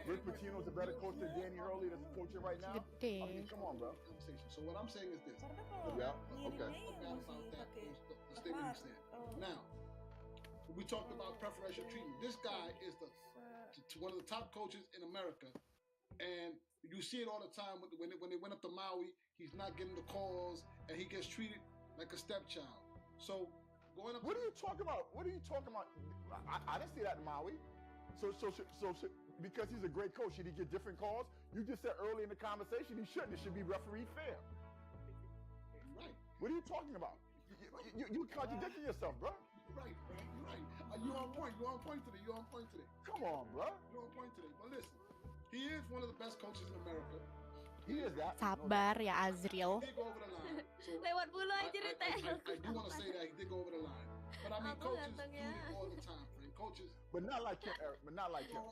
S8: Rick Pitino's a better coach than Danny Hurley that's coaching right now. I mean, come on, bro.
S9: So what I'm saying is this.
S8: Yeah. Okay.
S9: About that, the statement he said. Now, we talked about preferential treatment. This guy is one of the top coaches in America, and you see it all the time when they went up to Maui. He's not getting the calls, and he gets treated like a stepchild. So going up.
S8: What are you talking about? I didn't see that in Maui. So because he's a great coach, should he get different calls? You just said early in the conversation he shouldn't. It should be referee fair.
S9: Right.
S8: What are you talking about? You contradicting yourself, bro.
S9: Right. You're on point. You're on point today.
S8: Come on, bro.
S9: You're on point today. But listen, he is one of the best coaches in America.
S8: He is that.
S10: Sabar ya Azriel.
S9: He did go over the line. So
S3: Lewat bulu aja deh teh.
S9: I do want to say that he did go over the line. But I mean, coaches do it all the time, friend. Coaches.
S8: But not like him, Eric. But not like him.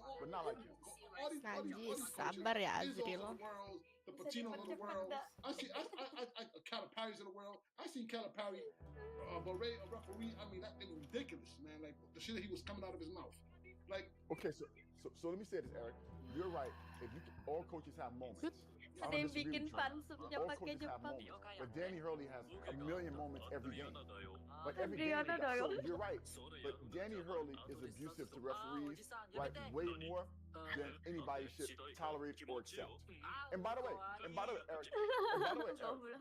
S9: Najis,
S10: sabar ya Azriel.
S9: The Patino of the world. I Calipari's of the world. I seen Calipari berate a referee. I mean, that thing was ridiculous, man. Like the shit that he was coming out of his mouth. Like.
S8: Okay, so let me say this, Eric. You're right. All coaches have moments.
S3: Ada yang bikin pansumnya pakai Jepang.
S8: But Danny Hurley has a million moments every game. Like every game. So you're right. But Danny Hurley is abusive to referees, right? Way more than anybody should tolerate or accept. And by the way, Eric,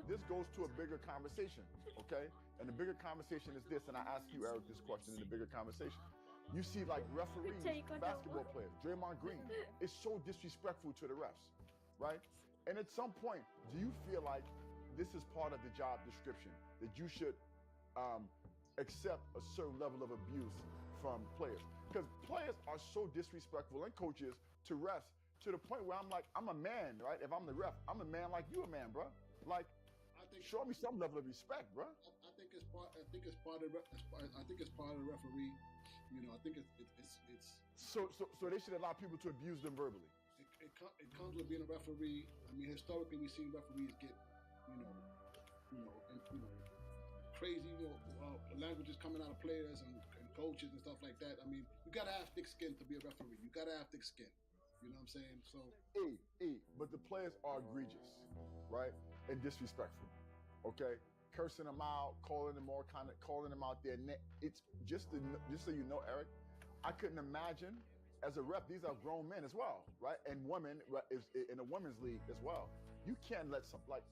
S8: this goes to a bigger conversation, okay? And the bigger conversation is this, and I ask you, Eric, this question in the bigger conversation. You see, like, referees, basketball players, Draymond Green, is so disrespectful to the refs, right? And at some point, do you feel like this is part of the job description, that you should accept a certain level of abuse from players? Because players are so disrespectful, and coaches, to refs, to the point where I'm like, I'm a man, right? If I'm the ref, I'm a man like you a man, bro. Like, show me some level of respect, bro.
S9: I think it's part of the referee. I think it's.
S8: So they should allow people to abuse them verbally.
S9: It comes with being a referee. I mean, historically, we've seen referees get, crazy, languages coming out of players and coaches and stuff like that. I mean, you gotta have thick skin to be a referee. You gotta have thick skin. You know what I'm saying? So.
S8: But the players are egregious, right? And disrespectful. Okay? cursing them out, calling them out their name. It's just so you know, Eric, I couldn't imagine as a rep. These are grown men as well, right? And women is in a women's league as well. You can't let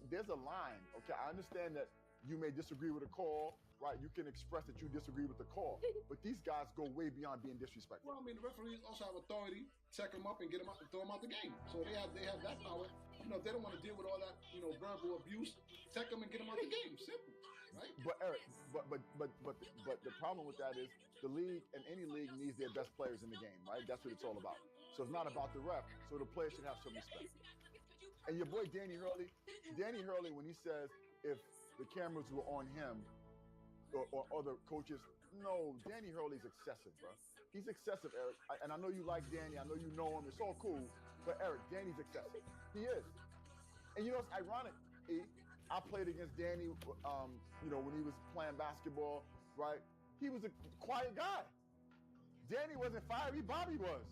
S8: there's a line. Okay, I understand that you may disagree with a call, right? You can express that you disagree with the call, but these guys go way beyond being disrespectful.
S9: Well, I mean, the referees also have authority, check them up and get them out and throw them out the game. So they have that power. You know, if they don't want to deal with all that, you know, verbal abuse, check them and get them out the game. Simple, right?
S8: But Eric, but the problem with that is the league and any league needs their best players in the game, right? That's what it's all about. So it's not about the ref. So the players should have some respect. And your boy Danny Hurley, when he says if the cameras were on him or other coaches, no, Danny Hurley's excessive, bro. He's excessive, Eric. And I know you like Danny. I know you know him. It's all cool. But Eric, Danny's excessive. He is. And you know, it's ironic. I played against Danny, you know, when he was playing basketball, right? He was a quiet guy. Danny wasn't fiery. Bobby was.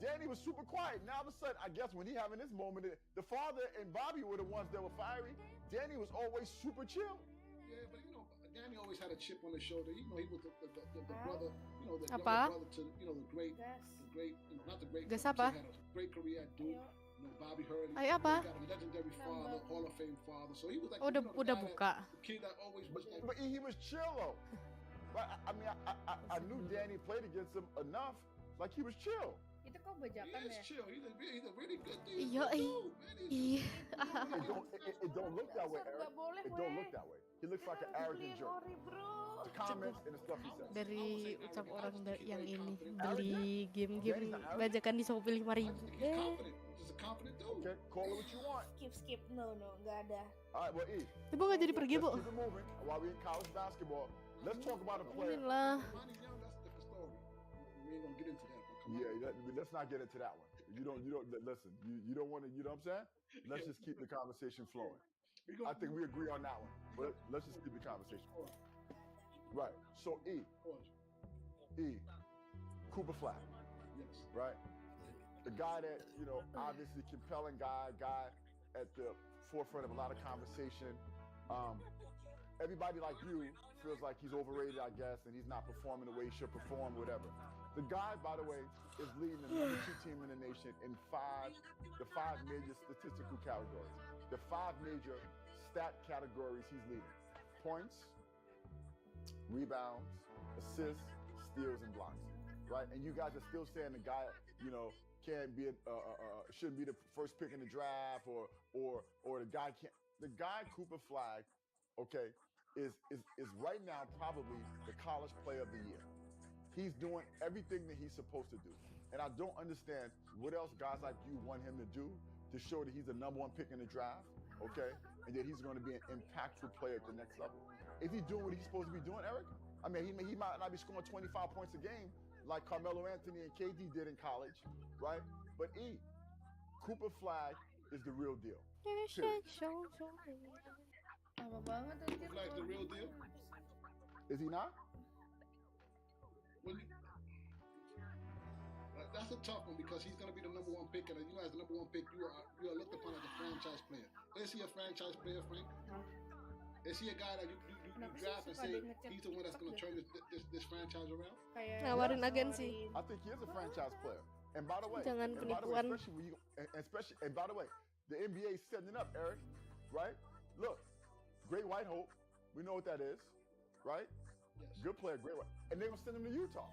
S8: Danny was super quiet. Now all of a sudden, I guess when he having this moment, the father and Bobby were the ones that were fiery. Danny was always super chill.
S9: Yeah, but you know, Danny always had a chip on his shoulder. You know, he was the brother, you know, the younger
S10: Apa?
S9: brother to, you know, the great, you know, not the great,
S10: Gas
S9: but
S10: apa?
S9: he had a great career at Duke. You know, Bobby Hurley.
S10: Ay, apa?
S9: He got a legendary father, Hall of Fame father. So he was like,
S10: Oh,
S9: you know,
S10: udah
S9: the guy
S10: buka.
S9: the kid that always was like.
S8: But he was chill though. Right? I mean, I knew Danny played against him enough. Like he was chill.
S3: Itu kok
S9: He
S3: bajakan
S9: is
S3: ya?
S9: chill. He's a really good dude.
S10: Iya, iya.
S8: It don't look that way,
S3: Dasar
S8: Eric.
S3: nggak boleh,
S8: It don't
S3: weh.
S8: look that way. He looks like an arrogant jerk.
S3: Sorry, bro.
S8: The comments and the stuff he says.
S10: Dari ucap orang yang ini beli game-game bajakan di Shopee 5.000.
S9: He's confident. He's a confident dude.
S8: Okay, call it what you want.
S3: Skip. No, nggak ada.
S8: All right, well, E,
S10: Ibu nggak jadi pergi, Bu?
S8: let's keep it moving while we're in college basketball. Let's talk about a player.
S10: Inilah.
S9: Monty Young, that's a different story. We ain't gonna get into that. But come on.
S8: Yeah, let's not get into that one. You don't listen. You don't want to. You know what I'm saying? Let's just keep the conversation flowing. I think we agree on that one. But let's just keep the conversation flowing. Right. So E, Cooper Flag.
S9: Yes.
S8: Right. The guy that, you know, obviously compelling guy at the forefront of a lot of conversation. Everybody like you feels like he's overrated, I guess, and he's not performing the way he should perform, whatever. The guy, by the way, is leading the number 2 team in the nation in the five major statistical categories. The 5 major stat categories he's leading: points, rebounds, assists, steals, and blocks. Right? And you guys are still saying the guy, you know, can't be shouldn't be the first pick in the draft, or the guy can't. The guy Cooper Flag, okay, is right now probably the college player of the year. He's doing everything that he's supposed to do. And I don't understand what else guys like you want him to do to show that he's the number 1 pick in the draft, okay? And that he's going to be an impactful player at the next level. If he's doing what he's supposed to be doing, Eric, I mean, he might not be scoring 25 points a game like Carmelo Anthony and KD did in college, right? But E, Cooper Flag is the real deal. Period.
S3: Lama banget tuh.
S9: Cooper Flag's the real deal.
S8: Is he not?
S9: When you, that's a tough one because he's going to be the number 1 pick, and you know, as the number 1 pick, you are looked upon as a franchise player. Is he a franchise player, Frank? Is he a guy that you draft and say he's the one that's going to turn this franchise around?
S10: Nawarin agensi.
S8: I think he is a franchise player. And by the way,
S10: Jangan penipuan.
S8: and by the way, the NBA is setting it up, Eric, right? Look, Great White Hope, we know what that is, right?
S9: Yes.
S8: Good player, great one. And they're going to send him to Utah.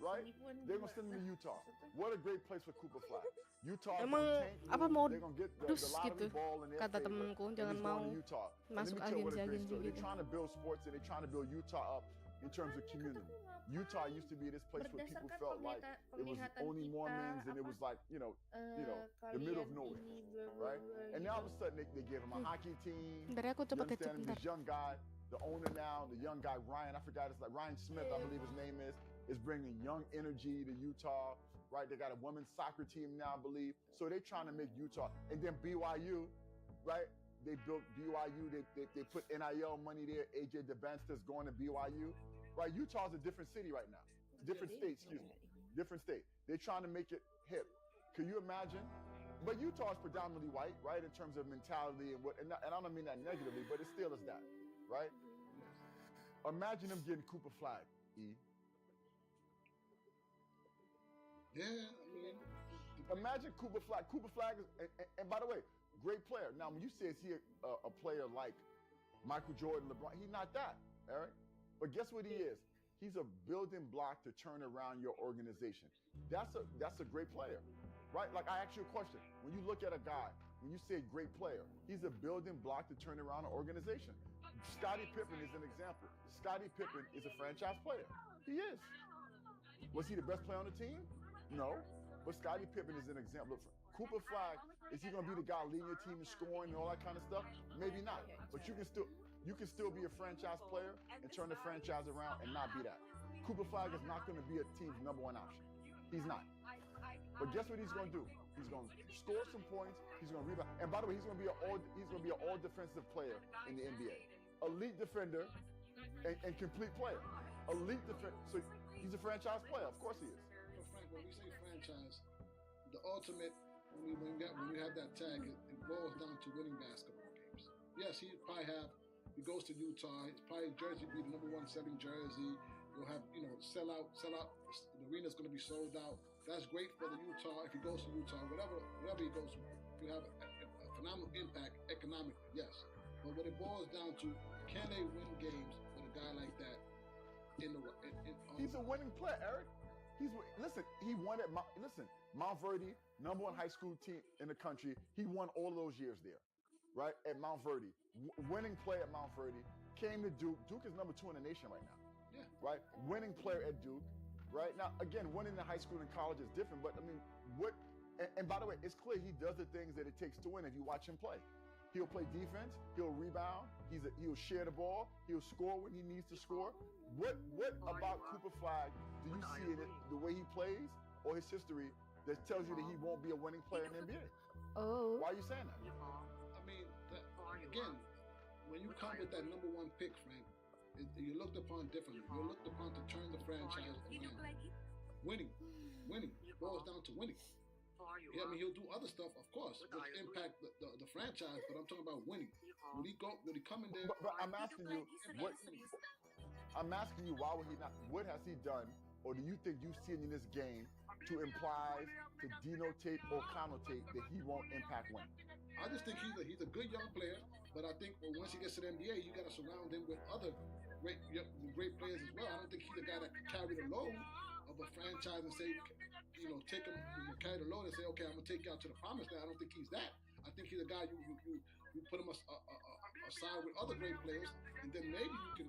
S8: Right? They're going to send him to Utah. What a great place for Cooper Flag. Utah.
S10: Emang apa mau
S8: they're going to get the
S10: dus
S8: lottery
S10: gitu,
S8: ball in their
S10: kata
S8: favor,
S10: temenku,
S8: and
S10: jangan
S8: he's
S10: mau
S8: going to Utah. And let
S10: masuk
S8: me tell you what a great
S10: agensi-agensi
S8: story. They're
S10: gitu.
S8: trying to build sports, and they're trying to build Utah up in terms of community. Utah used to be this place where people felt like it was only Mormons, and it was like, you know, the middle of nowhere, right? And now all of a sudden they give him a hockey team.
S10: Bentar ya, aku
S8: You
S10: coba
S8: understand
S10: kecap
S8: him?
S10: bentar.
S8: This young guy, the owner now, the young guy Ryan, I forgot, it's like Ryan Smith, I believe his name is bringing young energy to Utah, right? They got a women's soccer team now, I believe. So they're trying to make Utah, and then BYU, right? They built BYU, they put NIL money there. AJ DeBanster's going to BYU, right? Utah's a different city right now. Different state, excuse me. Different state. They're trying to make it hip. Can you imagine but Utah is predominantly white, right, in terms of mentality and what, and I don't mean that negatively, but it still is that, right? Imagine them getting Cooper Flag, E.
S9: Yeah, I mean,
S8: Imagine Cooper Flag. Cooper Flag is, and by the way, great player. Now, when you say is he a player like Michael Jordan, LeBron, he's not that, Eric. But guess what he is? He's a building block to turn around your organization. That's a great player, right? Like, I ask you a question. When you look at a guy, when you say great player, he's a building block to turn around an organization. Scottie Pippen is an example. Scottie Pippen is a franchise player. He is. Was he the best player on the team? No. But Scottie Pippen is an example. Cooper Flag, is he going to be the guy leading your team in scoring and all that kind of stuff? Maybe not. But you can still be a franchise player and turn the franchise around and not be that. Cooper Flag is not going to be a team's #1 option. He's not. But guess what he's going to do? He's going to score some points. He's going to rebound. And by the way, he's going to be an all defensive player in the NBA. Elite defender and complete player. Elite defender. So he's a franchise player. Of course he is.
S9: But Frank, when we say franchise, the ultimate, when we have that tag, it boils down to winning basketball games. Yes, he goes to Utah. His probably jersey be the #1 selling jersey. You'll have, sell out. The arena's going to be sold out. That's great for the Utah. If he goes to Utah, whatever he goes to, you have a phenomenal impact economically, yes. But what it boils down to, can they win games with a guy like that?
S8: He's a winning player, Eric. He won at Mount Verde, #1 high school team in the country. He won all those years there, right? At Mount Verde. Winning player at Mount Verde. Came to Duke. Duke is #2 in the nation right now.
S9: Yeah.
S8: Right? Winning player at Duke. Right? Now, again, winning in high school and college is different, but I mean, and by the way, it's clear he does the things that it takes to win if you watch him play. He'll play defense, he'll rebound, he'll share the ball, he'll score when he needs to score. What about Cooper Flag do you see in it, the way he plays or his history, that tells you that he won't be a winning player in the NBA?
S10: Oh.
S8: Why are you saying that?
S9: I mean, again, when you come with that #1 pick, Frank, you're looked upon differently. You're looked upon to turn the franchise around. Winning boils down to winning. Yeah, I mean, he'll do other stuff, of course, which impact the franchise, but I'm talking about winning. When he come in there...
S8: But I'm asking you, why would he not, what has he done, or do you think you've seen in this game to imply, to denotate or connotate that he won't impact winning?
S9: I just think he's a good young player, but I think once he gets to the NBA, you got to surround him with other great players as well. I don't think he's the guy that can carry the load of a franchise and say, take him, carry the load and say, okay, I'm gonna take you out to the promised land. I don't think he's that. I think he's a guy you put him aside with other great players, and then maybe you can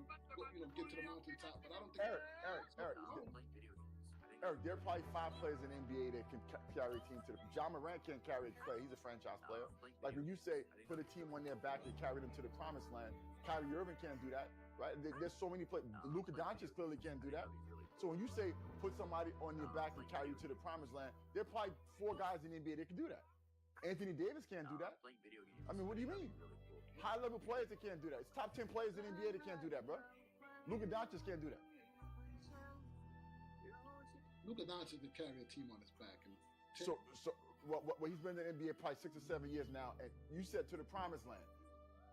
S9: get to the mountaintop. But I don't think Eric, there are probably 5 players in the NBA that can carry a team to the. John Morant can't carry a player. He's a franchise player. Like when you say put a team on their back and carry them to the promised land, Kyrie Irving can't do that, right? There's so many players. Luka Doncic clearly can't do that. So when you say put somebody on your back and carry you to the promised land, there are probably 4 guys in the NBA that can do that. Anthony Davis can't do that. I mean, what do you mean? High-level players that can't do that. It's top 10 players in the NBA that can't do that, bro. Luka Doncic can't do that. Luka Doncic can carry a team on his back. And
S8: so he's been in the NBA probably 6 or 7 years now, and you said to the promised land.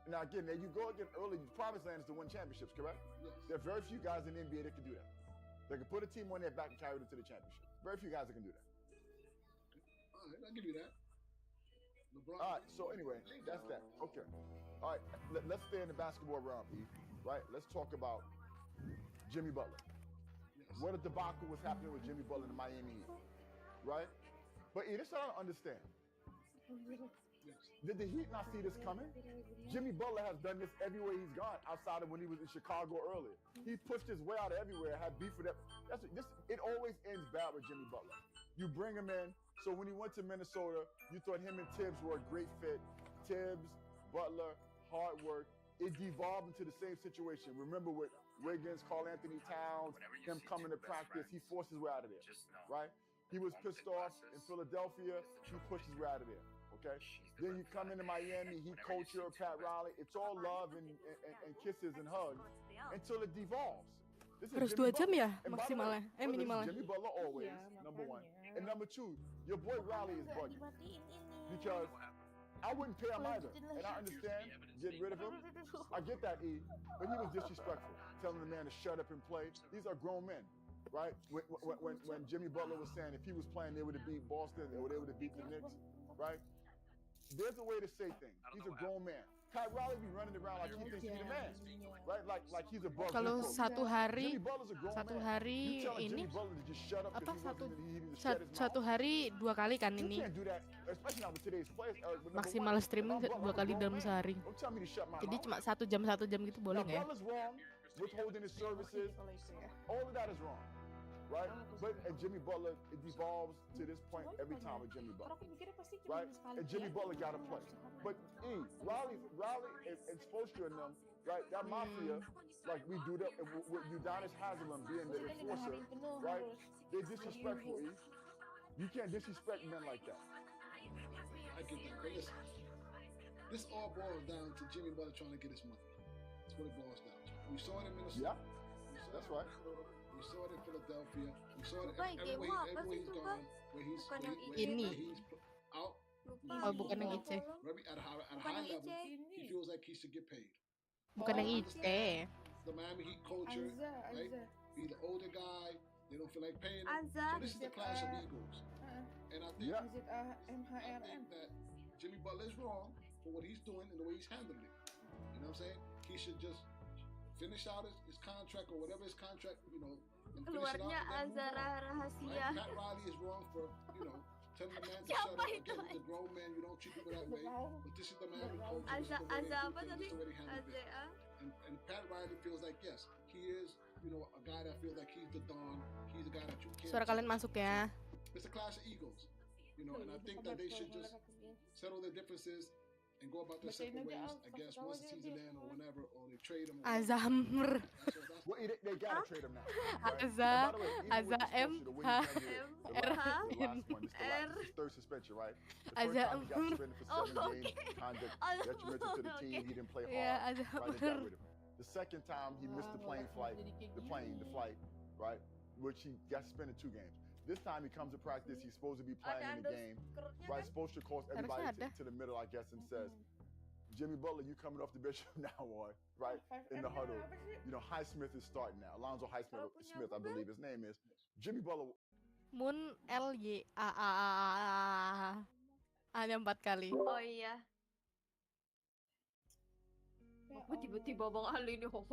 S8: Now again, there you go again early. The promised land is to win championships, correct?
S9: Yes.
S8: There are very few guys in the NBA that can do that. They can put a team on their back and carry them to the championship. Very few guys that can do that.
S9: All right, I'll give you that. LeBron.
S8: All right, so anyway, that's that. Okay. All right, let's stay in the basketball realm, E. Right? Let's talk about Jimmy Butler.
S9: Yes.
S8: What a debacle was happening with Jimmy Butler in the Miami Heat. Right? But E, this I don't understand.
S9: Yes.
S8: Did the Heat not see this coming? Jimmy Butler has done this everywhere he's gone, outside of when he was in Chicago earlier. He pushed his way out of everywhere, had beef with that. It always ends bad with Jimmy Butler. You bring him in. So when he went to Minnesota, you thought him and Tibbs were a great fit. Tibbs, Butler, hard work. It devolved into the same situation. Remember with Wiggins, Karl Anthony Towns, him coming to practice, he forced his way out of there, right? He was pissed off in Philadelphia, he pushed his way out of there. Okay, then you come into Miami, he culture, Pat Riley. It's all love and kisses and hugs until it devolves. This is
S10: Harus
S8: Jimmy
S10: 2 jam
S8: Butler.
S10: ya
S8: And by the way,
S10: maksimalnya?
S8: listen,
S10: Minimalnya.
S8: Jimmy Butler always,
S4: Iya,
S8: number one.
S4: makanya.
S8: And number two, your boy Riley is
S3: Nggak
S8: bugging.
S3: dimatiin ini.
S8: Because I wouldn't pay him either.
S3: Lanjutin
S8: And I
S3: lagi.
S8: understand getting rid of him. I get that, E. But he was disrespectful, telling the man to shut up and play. These are grown men, right? When Jimmy Butler was saying if he was playing, they would have beat Boston, they would have beat the Knicks, right? There's a way to say things. He's a grown man. Pat Riley be running around like he thinks he's the man, right? Like he's above.
S10: Kalau
S8: reproach.
S10: satu hari
S8: Jimmy Butler's a grown
S10: satu
S8: man.
S10: hari
S8: You telling
S10: ini
S8: Jimmy Butler to just shut up
S10: apa
S8: because
S10: satu
S8: he needed to shut his
S10: satu
S8: mouth?
S10: hari 2 kali kan
S8: You
S10: ini
S8: can't do that, especially not with today's players. Number
S10: maksimal
S8: one,
S10: streaming
S8: if I'm
S10: 2 kali
S8: a grown
S10: dalam
S8: man,
S10: sehari.
S8: don't tell me to shut my
S10: Jadi
S8: mouth.
S10: cuma 1 jam gitu boleh
S8: Now,
S10: nggak ya?
S8: Butler's wrong, withholding his services,
S4: Kalau itu ya.
S8: all of that is wrong, right? But and Jimmy Butler, it devolves to this point every time with Jimmy
S4: Karena
S8: Butler,
S4: aku mikirnya pasti cuma
S8: right?
S4: sekali.
S8: And Jimmy
S4: ya.
S8: Butler got to play. But Riley and Spoelstra and them, right? That mafia, like we do that with Udonis Haslem being the
S4: Maksudnya
S8: enforcer,
S4: didengarin penuh
S8: right?
S4: harus.
S8: They're disrespectful, E. You can't disrespect men like that.
S9: I get that. But listen, this all boils down to Jimmy Butler trying to get his money. That's what it boils down to. We saw it in Minnesota.
S8: Yeah, that's right.
S9: We saw it in Philadelphia. We saw it
S3: Lupa, game
S9: everywhere,
S3: apa
S9: everywhere
S3: sih
S9: he's
S3: itu,
S9: gone. Where he's,
S3: Bukan yang
S9: where
S10: ini.
S9: he's out
S3: Lupa.
S10: Oh, bukan yang
S3: Game
S10: IC.
S3: apa?
S9: very at a high
S3: Bukan yang
S9: level.
S3: IC.
S9: He feels like he should get paid.
S10: Bukan yang
S9: Oh,
S10: IC.
S9: The Miami Heat culture, right?
S4: Azza.
S9: Be the older guy. They don't feel like paying him.
S3: Azza.
S9: So this is the clash of egos. And I think,
S8: Yeah.
S9: I
S4: MHRM.
S9: think that Jimmy Butler is wrong for what he's doing and the way he's handling it. You know what I'm saying? He should just finish out his contract or whatever his contract, and finish it out.
S3: Keluarnya
S9: and then move
S3: Azara
S9: on.
S3: rahasia.
S9: Right? Pat Riley is wrong for, telling the man to
S3: Siapa
S9: shut up.
S3: itu?
S9: Again, he's a grown man. You don't treat people that way. But this is the Miami culture. This is
S3: Azza
S9: the way they
S3: Azza
S9: do
S3: apa
S9: things.
S3: tadi?
S9: This is the way they handle business.
S3: Azza.
S9: And Pat Riley feels like, yes, he is, a guy that feels like he's the Don. He's a guy that you can't.
S10: Suara kalian
S9: touch.
S10: masuk ya.
S9: It's a clash of egos, and I think that they should just settle their differences and go about their separate ways. I guess once the season ends or whenever, or they trade him.
S10: Azamr.
S8: Well, they gotta trade him now. Right?
S10: Azza,
S8: And by the way, even with
S10: Azza
S8: the
S10: M,
S8: suspension, the way
S10: H,
S8: he handled it, the
S10: R,
S8: last one, this
S3: R.
S8: is his third suspension, right? The first
S10: Azza
S8: time he got suspended for 7
S3: Oh,
S8: games,
S3: okay.
S8: conduct
S3: Oh,
S8: detrimental to the team.
S3: okay.
S8: He didn't play
S10: Yeah,
S8: hard.
S10: Azza
S8: Right? They got rid of him. The second time he missed the plane flight, right? Which he got suspended 2 games. This time he comes to practice. He's supposed to be playing in the game. Right? Spoelstra calls everybody
S10: Harusnya ada.
S8: to the middle, I guess, and says, Jimmy Butler, you coming off the bench from now on, right? In the huddle. Highsmith is starting now. Alonzo Highsmith, Smith, I believe his name is. Jimmy Butler.
S10: Moon LY A. Hanya 4 kali.
S3: Oh iya. Aku tiba-tiba Bang Ali ini ho.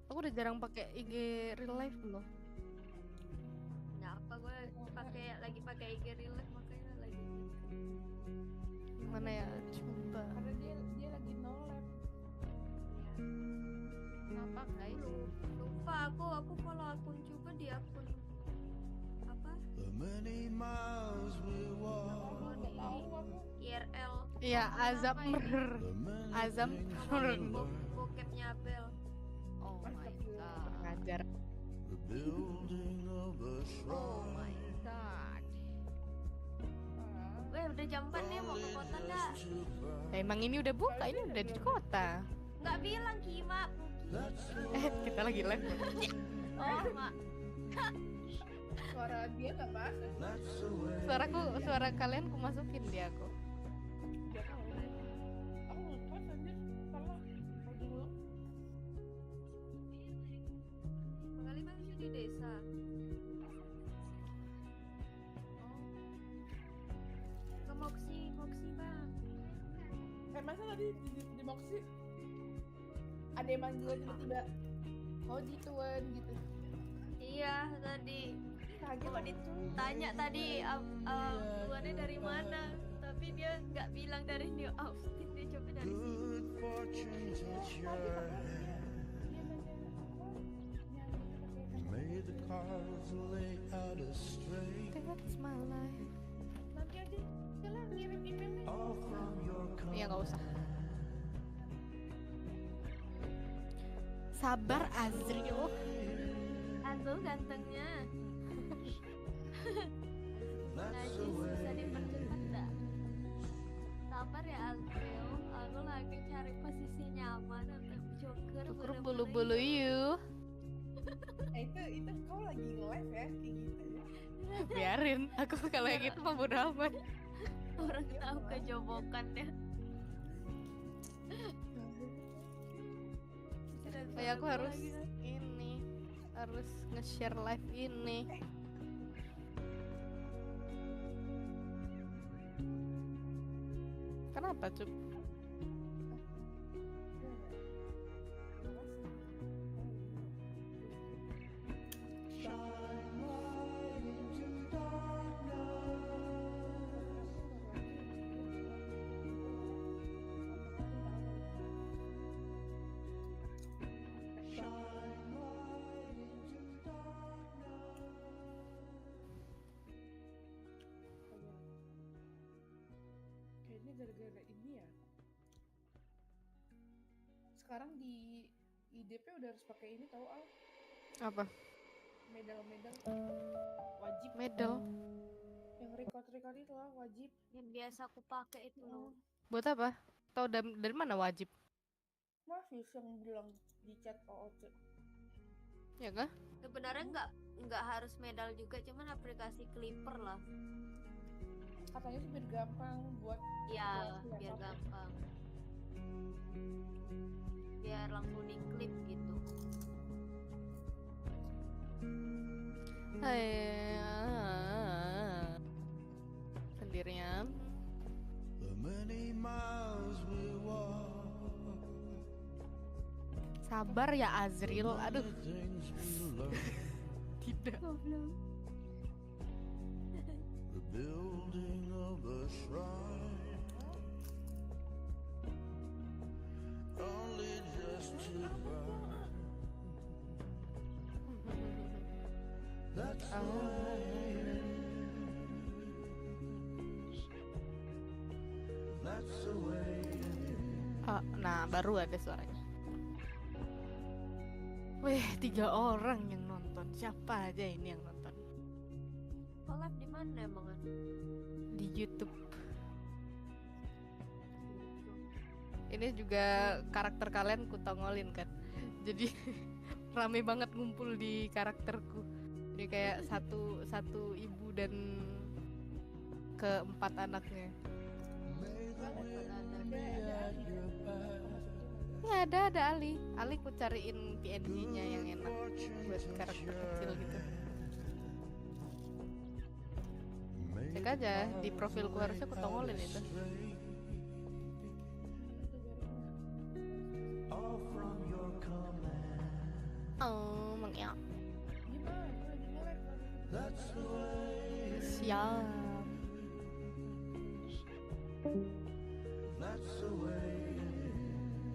S10: Aku udah jarang pakai IG real life loh.
S3: Kenapa gue lagi pakai IG real life makanya lagi.
S10: Gimana ya? Coba.
S4: Karena dia lagi no lab.
S10: Kenapa guys?
S3: Lupa aku follow akun juga di akun apa?
S5: The many miles we walk,
S3: Follow di IRL.
S10: Iya, Azamr.
S5: the many
S10: Azamr.
S3: Bokepnya Bel.
S10: Oh my god. Ngajar.
S5: the building of a
S10: Oh
S5: shrine.
S10: my god.
S3: Weh udah jam 4 nih mau ke kota dah.
S10: Emang ini udah buka, ini udah di kota.
S3: Nggak bilang Kima.
S10: Kita lagi live.
S3: Oh mak.
S4: Suara dia nggak masuk.
S10: Suara kalian ku masukin di aku.
S4: Aku lupa saja salah. Dulu.
S3: Kali masih di desa. Ke Moxie bang.
S4: Masa tadi di Moxie ada yang manggil tiba-tiba oh gituan gitu.
S3: Iya tadi.
S4: Kaget
S3: Coba ditanya tadi keluarnya dari mana, tapi dia nggak bilang dari New Austin, dia coba dari sini.
S5: Good fortune touch your hand. May the cards lay out astray.
S10: That's my life.
S4: Nanti aja jalan ngirim emailnya.
S5: All from your
S10: Iya nggak usah. Sabar Azrio.
S3: Aduh gantengnya. Najis bisa dipercepat dah. Sabar ya Alfreo, aku lagi cari posisi nyaman untuk Joker
S10: Cukur
S3: bulu-bulu
S10: bulu-bulu you.
S4: Itu kau lagi nge-live ya kayak gitu ya.
S10: Biarin, aku kalau kayak gitu mah bodo amat.
S3: orang tahu kejobokannya.
S10: Kayak aku harus ini, harus nge-share live ini. Kenapa Cup?
S4: Kayaknya gara-gara ini ya. Sekarang di IDP udah harus pakai ini tahu Al,
S10: Apa?
S4: medal-medal wajib.
S10: Medal?
S4: Yang record itu lah wajib.
S3: Yang biasa aku pakai itu loh.
S10: Buat apa? Tahu dari mana wajib?
S4: Mafis yang bilang di chat OOC.
S10: Ya kah?
S3: Sebenarnya nggak harus medal juga, cuman aplikasi Clipper lah.
S4: Katanya sih biar gampang buat
S3: Ya,
S4: buat
S3: biar
S4: apa.
S3: gampang. Biar langsung diklip gitu.
S10: Hai. Sendirian.
S5: The many miles we walk,
S10: Sabar ya Azril. Aduh.
S5: things we learn,
S10: Tidak.
S5: the building of a shrine, only just to burn. That's the way it is. That's the way it is.
S10: Oh, nah baru ada suaranya. Wih, 3 orang yang nonton. Siapa aja ini yang nonton?
S3: Oh, live di mana emang?
S10: Di YouTube. Ini juga karakter kalian kutongolin kan. Jadi rame banget ngumpul di karakterku. Jadi kayak satu ibu dan keempat anaknya. Ya ada Ali. Ali ku cariin PNG-nya yang enak buat karakter kecil gitu. Cek aja di profilku, harusnya ku tongolin itu.
S5: All from your command.
S10: Oh, mengiak.
S5: That's the way.
S10: Siap.
S5: That's the way.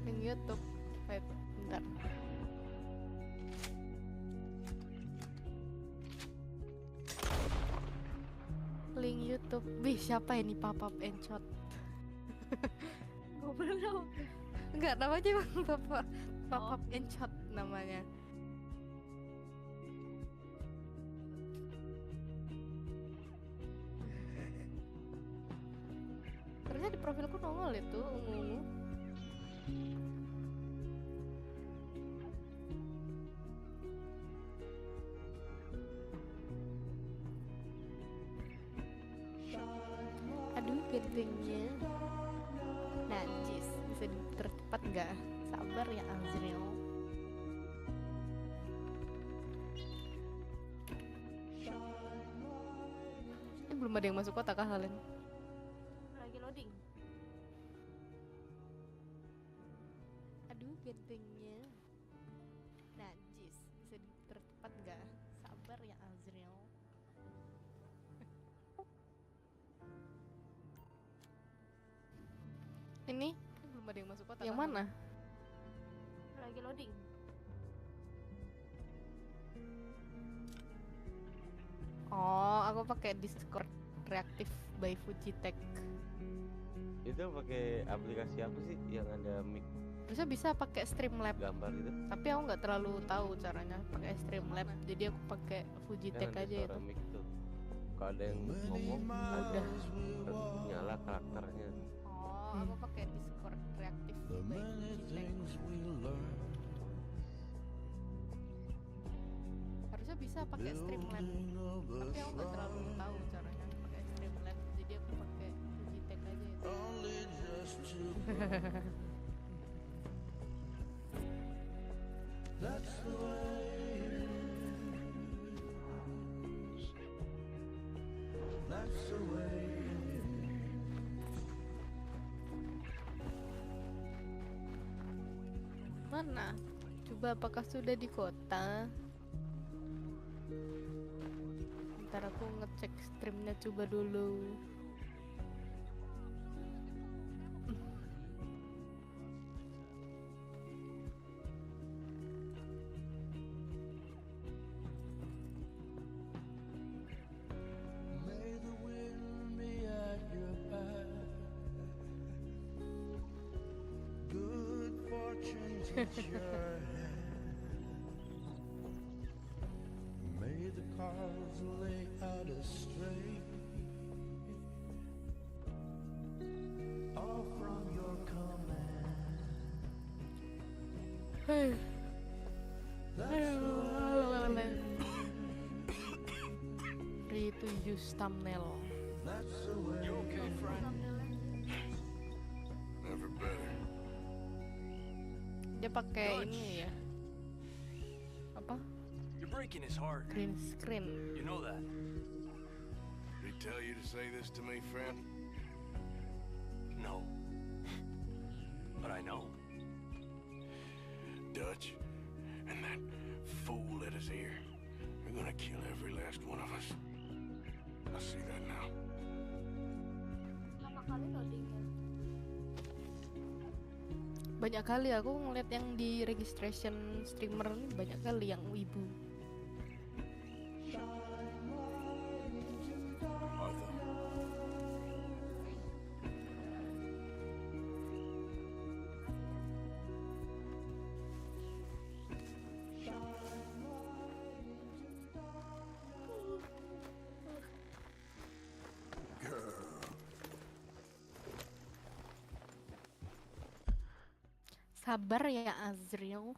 S10: Link YouTube. Wait, bentar. Link YouTube. Wih, siapa ini Pop-up and Shot?
S3: Gue belum.
S10: Enggak, namanya emang Pop-up and Shot namanya. Ternyata di profilku nongol itu ungu-ungu. Aduh, gentengnya najis. Bisa dipercepat nggak? Sabar ya Azril. Ini belum ada yang masuk kota kah kalian?
S3: Lagi loading.
S10: Aduh, gentengnya najis. Bisa dipercepat nggak? Sabar ya Azril. Ini belum ada yang masuk kota. Yang mana?
S3: Lagi loading.
S10: Oh, aku pakai Discord reaktif by Fujitech.
S11: Itu pakai aplikasi apa sih yang ada mic
S10: Harusnya bisa pakai Streamlab,
S11: gambar gitu?
S10: tapi aku nggak terlalu tahu caranya pakai Streamlab. Jadi aku pakai Fujitech
S11: Kan ada
S10: aja
S11: suara
S10: itu.
S11: mic tuh. Kalau ada yang ngomong ada nyala karakternya.
S10: Oh, aku pakai Discord reaktif
S5: The
S10: by
S5: many
S10: Fujitech.
S5: things we learn,
S10: harusnya bisa pakai Streamlabs, tapi aku nggak terlalu tahu caranya pakai Streamlabs, jadi aku pakai Logitech aja itu.
S5: That's the way it is. That's the way it is.
S10: Mana? Coba apakah sudah di kota? Ntar aku ngecek streamnya coba dulu.
S5: May the wind be at your back. Good fortune touch your hand. May the cards lay out astray. All from your command. That's the way.
S10: Free to use thumbnail.
S5: That's the way. You okay, friend? Never better.
S10: Dia pakai ini ya. Apa?
S12: You're breaking his heart.
S10: Green screen.
S12: You know that.
S5: Did he tell you to say this to me, friend?
S12: No. But I know.
S5: Dutch, and that fool at his ear. You're gonna kill every last one of us. I see that now.
S3: Lama kali loadingnya.
S10: Banyak kali aku ngeliat yang di registration streamer ini, banyak kali yang wibu.
S5: Arthur.
S10: Sabar ya Azriel.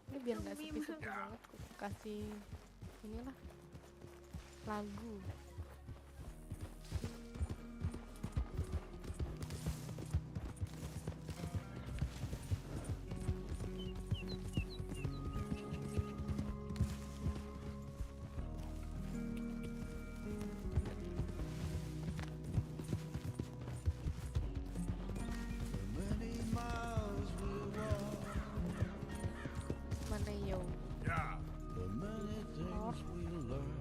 S10: Ini biar nggak sepi-sepi banget, aku kasih inilah lagu.
S5: Many miles we walk,
S10: Mana yo?
S5: the many things we learn.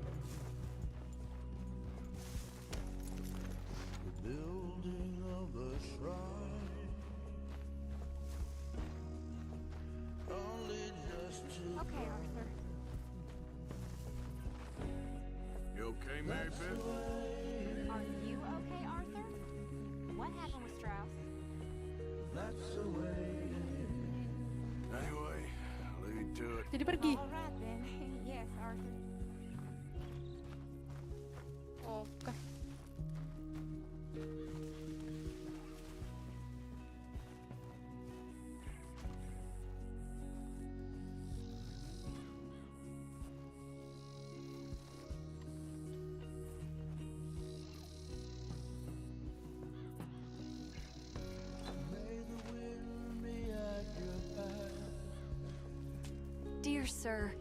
S5: The building of a shrine, only just to.
S3: Okay, Arthur.
S5: You okay, Mary Beth?
S3: Are you okay, Arthur? What happened with Strauss?
S5: That's the way it is. Anyway, I'll leave you to it.
S10: Jadi pergi.
S3: All right then. Yes, Arthur.
S10: Oke.
S5: May the wind be at your back.
S13: Dear sir,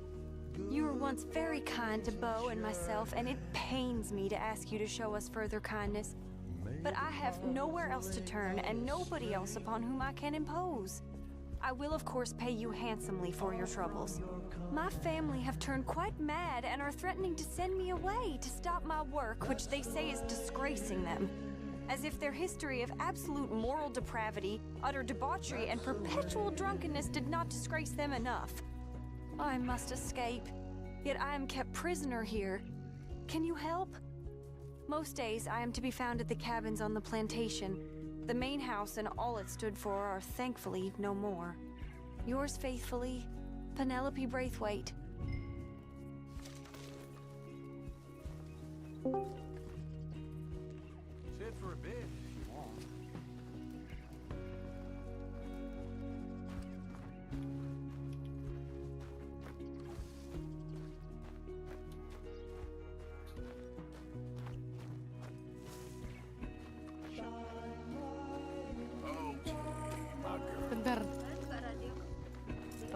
S13: you were once very kind to Bo and myself, and it pains me to ask you to show us further kindness. But I have nowhere else to turn and nobody else upon whom I can impose. I will, of course, pay you handsomely for your troubles. My family have turned quite mad and are threatening to send me away to stop my work, which they say is disgracing them. As if their history of absolute moral depravity, utter debauchery, and perpetual drunkenness did not disgrace them enough. I must escape, yet I am kept prisoner here. Can you help? Most days I am to be found at the cabins on the plantation. The main house and all it stood for are thankfully no more. Yours faithfully, Penelope Braithwaite.
S12: Sit for a bit if you want.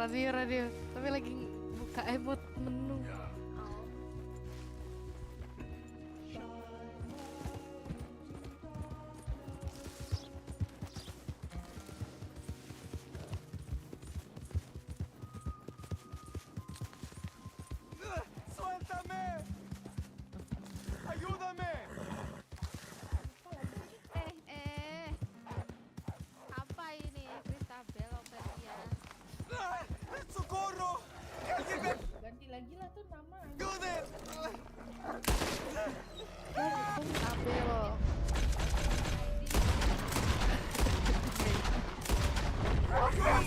S10: Radio. Tapi lagi buka emot menu.
S12: ¡Suéltame! ¡Ayúdame!
S4: Apa ini Kristabel Ophelia?
S12: ¡Socorro! ¡Que alguien me
S4: Ganti lagi lah tuh nama.
S12: ayude!
S10: Kristabel.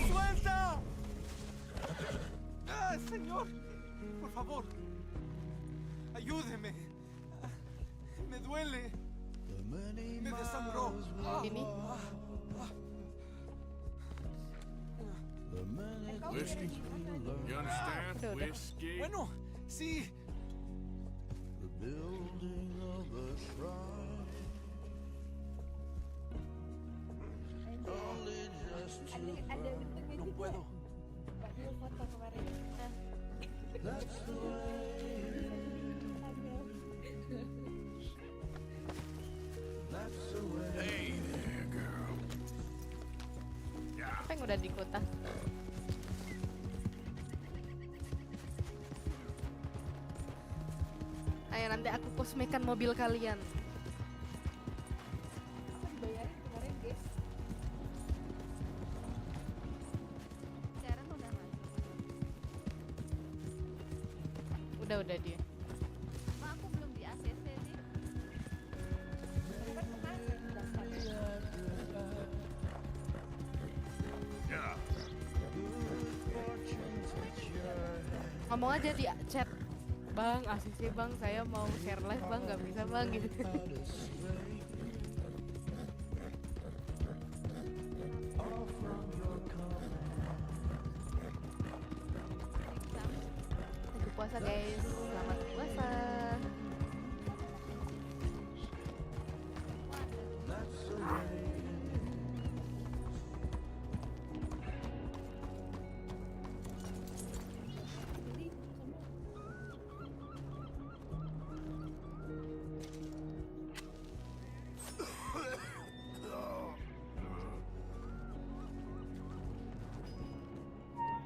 S12: ¡Suelta! Señor, por favor, ayúdeme. Me duele. Me desangró.
S10: Ini.
S5: Whiskey? You understand? Whiskey?
S12: Bueno, sí. No puedo.
S5: Hey there, girl.
S10: Apa yang udah di kota? Ayo nanti aku kosmekan mobil kalian.
S4: Apa dibayarin kemarin guys? Sharon udah masuk.
S10: Udah dia.
S4: Ma aku belum di ACC sih. Kan kemarin daftar.
S5: Yeah.
S10: Ngomong aja di chat. Bang, ACC bang, saya mau share live bang, nggak bisa bang gitu. Lagi puasa guys, selamat puasa.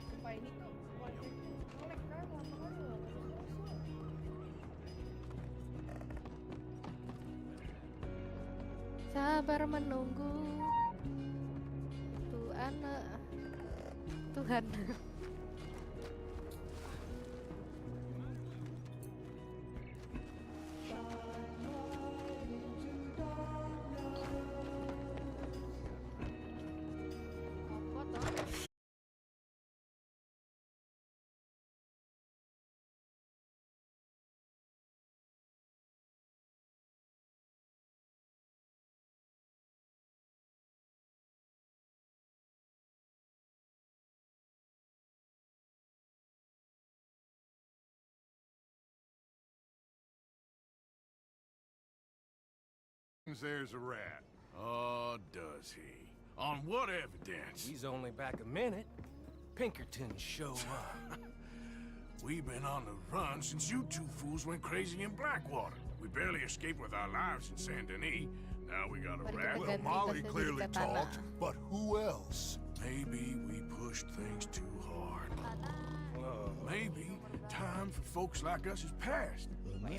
S4: Sumpah ini tuh warga itu kolek kan lama-lama nggak selesai.
S10: Sabar menunggu Tuhan.
S4: Apa toh?
S5: There's a rat. Oh, does he? On what evidence?
S12: He's only back a minute. Pinkerton show up.
S5: We've been on the run since you two fools went crazy in Blackwater. We barely escaped with our lives in Saint Denis. Now we got a
S10: Mari
S5: rat.
S10: kita
S5: Well,
S10: ganti
S5: Molly
S10: tasnya
S5: clearly
S10: jadi katana.
S5: talked, but who else? Maybe we pushed things too hard. Maybe time for folks like us is past. We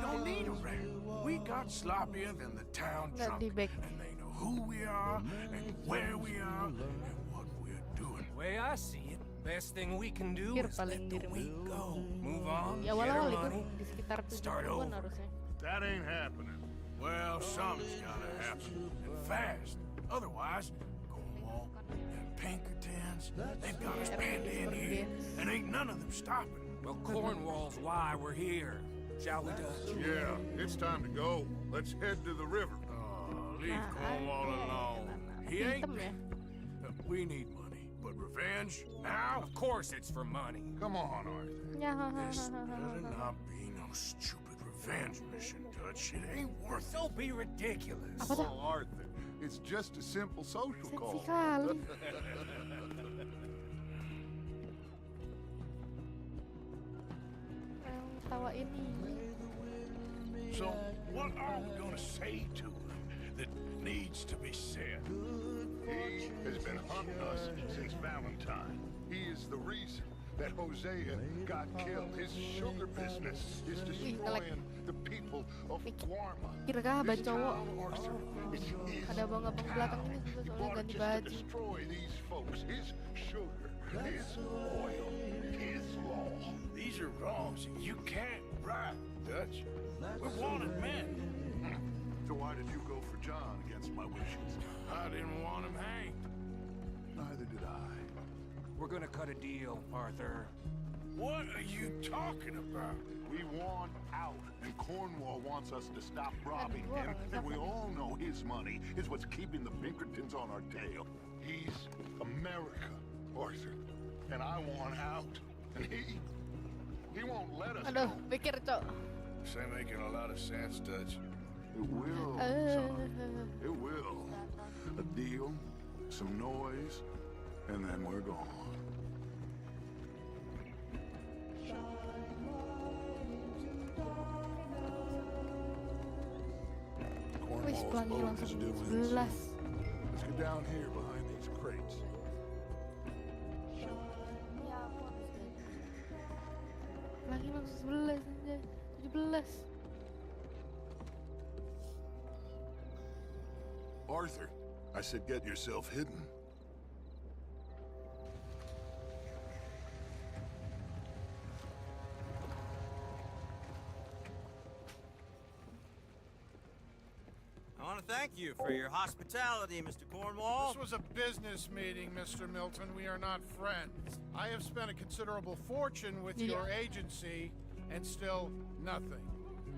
S5: don't need a rat. We got sloppier than the town
S10: Nggak
S5: drunk,
S10: di back.
S5: and they know who we are and where we are and what we're doing.
S12: The way I see it, best thing we can do
S10: Pikir
S12: is
S10: paling
S12: let the
S10: diri.
S12: week go. Move on,
S10: Di
S12: get our
S10: awal-awal itu
S12: money.
S10: di sekitar
S12: Start
S10: 70-an
S12: over.
S10: harusnya.
S5: That ain't happening. Well, something's gotta happen, and fast. Otherwise, Cornwall and Pinkertons, they've got us penned in here, and ain't none of them stopping.
S12: Well, Cornwall's why we're here. Shall we, Dutch?
S5: Yeah, it's time to go. Let's head to the river. Oh, leave Cornwall alone. He ain't.
S10: Hitam ya.
S5: We need money, but revenge now?
S12: Of course it's for money.
S5: Come on, Arthur.
S10: Ya,
S5: This better not be no stupid revenge mission, Dutch. It ain't worth it.
S12: Don't be ridiculous.
S10: Apa tuh?
S5: Oh, Arthur, it's just a simple social
S10: Seksi
S5: call.
S10: kali. ketawa ini.
S5: So, what are we gonna say to him that needs to be said?
S8: He has been hunting us since Valentine. He is the reason that Hosea got killed. His sugar business is destroying the people of Guarma.
S10: Kira-kira ban cowok.
S8: Arthur, it's his
S10: Ada abang-abang belakang ini juga
S8: He
S10: soalnya
S8: bought it
S10: ganti
S8: just to
S10: baju.
S8: destroy these folks. His sugar, his oil, his law.
S5: These are wrongs you can't right, Dutch. We're wanted men.
S8: So why did you go for John against my wishes?
S5: I didn't want him hanged.
S8: Neither did I.
S12: We're gonna cut a deal, Arthur.
S5: What are you talking about?
S8: We want out, and Cornwall wants us to stop robbing him, and we all know his money is what's keeping the Pinkertons on our tail. He's America, Arthur, and I want out, and he won't let us
S10: Aduh,
S8: go.
S10: pikir, Cok.
S5: This ain't making a lot of sense, Dutch.
S8: It will, son. It will. A deal, some noise, and then we're gone.
S10: Wis,
S8: Cornwall's
S10: pelangi
S8: boat
S10: langsung
S8: is due in
S10: 11.
S8: Let's get down here behind these crates.
S10: Pelangi langsung 11 aja. 17.
S8: Arthur, I said get yourself hidden.
S14: I want to thank you for your hospitality, Mr. Cornwall.
S15: This was a business meeting, Mr. Milton. We are not friends. I have spent a considerable fortune with your agency, and still nothing.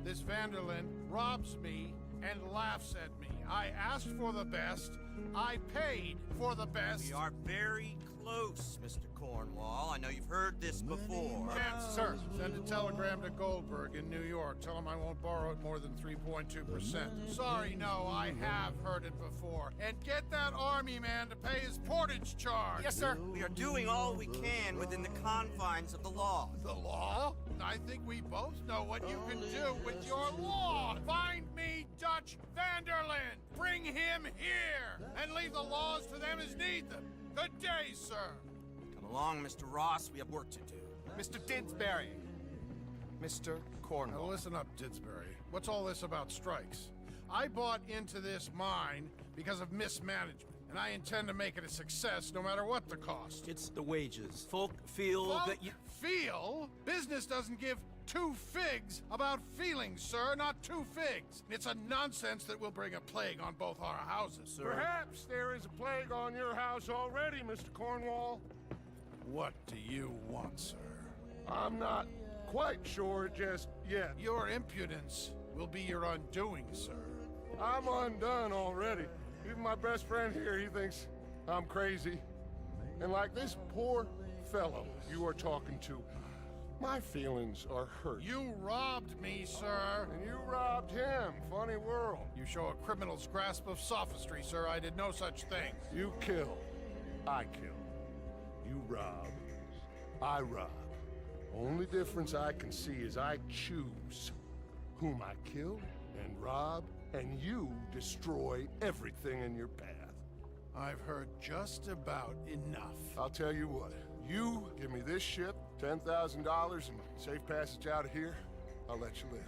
S15: This Vanderlyn robs me and laughs at me. I asked for the best. I paid for the best.
S14: We are very close, Mr. Cornwall. I know you've heard this before.
S15: Sir, send a telegram to Goldberg in New York. Tell him I won't borrow it more than 3.2%. Sorry, no, I have heard it before. And get that army man to pay his portage charge.
S14: Yes, sir. We are doing all we can within the confines of the law.
S15: The law? I think we both know what you can do with your law. Find me Dutch Vanderlyn. Bring him here. And leave the laws to them as need them. Good day, sir.
S14: Come along, Mr. Ross. We have work to do.
S15: Mr. Didsbury. Mr. Cornwall. Now listen up, Didsbury. What's all this about strikes? I bought into this mine because of mismanagement, and I intend to make it a success no matter what the cost.
S12: It's the wages. Folk feel that you...
S15: Feel? Business doesn't give two figs about feelings, sir, not two figs. It's a nonsense that will bring a plague on both our houses, sir.
S5: Perhaps there is a plague on your house already, Mr. Cornwall.
S15: What do you want, sir?
S5: I'm not quite sure just yet.
S15: Your impudence will be your undoing, sir.
S5: I'm undone already. Even my best friend here, he thinks I'm crazy. And like this poor fellow you are talking to, my feelings are hurt.
S15: You robbed me, sir.
S5: And you robbed him. Funny world.
S15: You show a criminal's grasp of sophistry, sir. I did no such thing.
S5: You kill. I kill. You rob. I rob. Only difference I can see is I choose whom I kill and rob, and you destroy everything in your path.
S15: I've heard just about enough.
S5: I'll tell you what. You give me this ship, $10,000, and safe passage out of here, I'll let you live.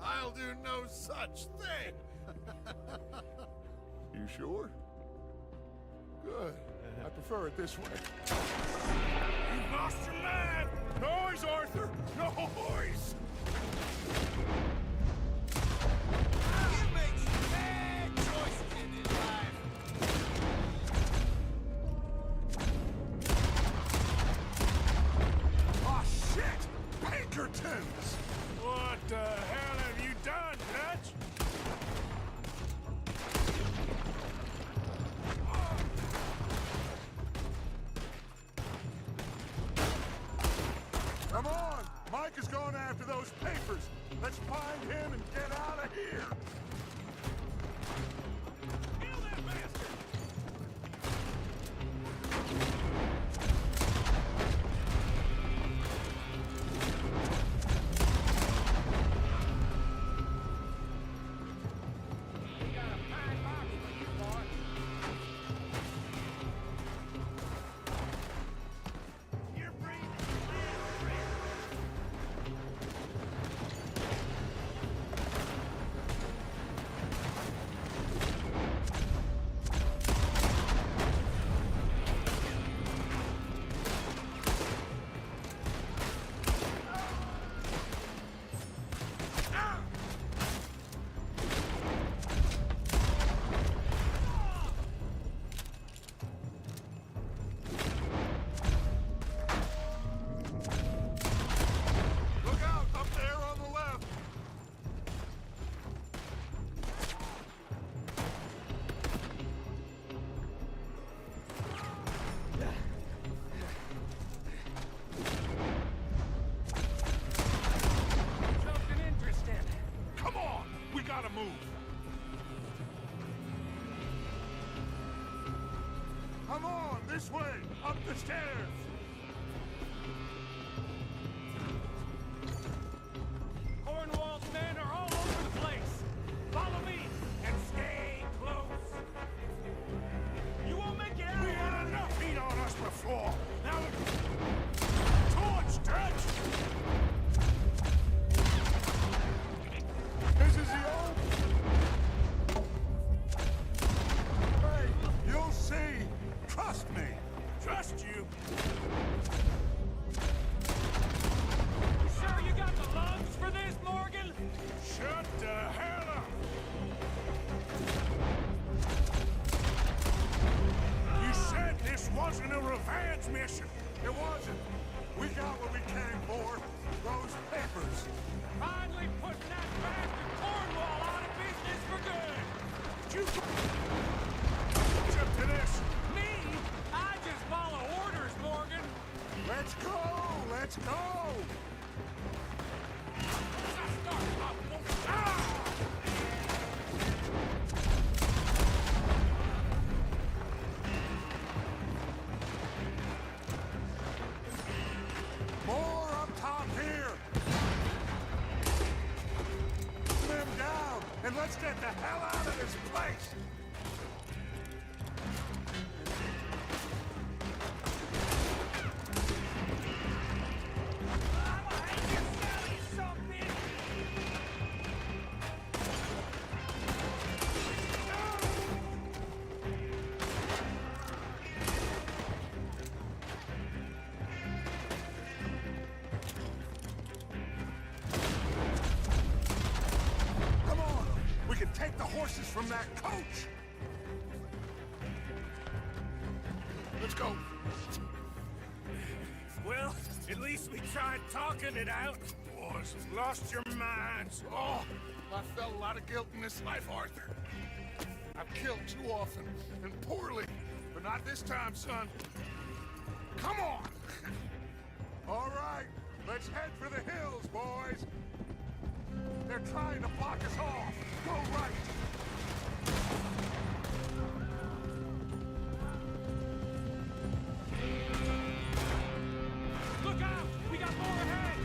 S15: I'll do no such thing.
S5: You sure? Good. I prefer it this way.
S15: You've lost your man!
S5: Noise, Arthur! Noise!
S14: You make bad choices in this life.
S5: Oh, shit! Pinkertons!
S15: What the hell have you done, Dutch?
S5: Come on! Mike is going after those papers. Let's find him and get out of here. Kill that bastard! Come on, this way, up the stairs.
S12: Cornwall's men are all over the place. Follow me and stay close. You won't make it out.
S5: We had enough heat on us before. Now torch, Dutch. This is the old. Hey, you'll see. Trust me. Trust you.
S12: Sure you got the lungs for this, Morgan?
S5: Shut the hell up. You said this wasn't a revenge mission. It wasn't. We got what we came for. Those papers.
S12: Finally putting that bastard Cornwall out of business for good.
S5: You to this.
S12: Me? I just follow orders, Morgan.
S5: Let's go. Let's go. More up top here. Slim down, and let's get the hell out of this place. Come on, we can take the horses from that coach. Let's go.
S12: Well, at least we tried talking it out.
S5: Boys, you've lost your minds. Oh, I felt a lot of guilt in this life, Arthur. I've killed too often, and poorly. But not this time, son. Come on! All right, let's head for the hills, boys. They're trying to block us off. Go right.
S12: Look out! We got more ahead!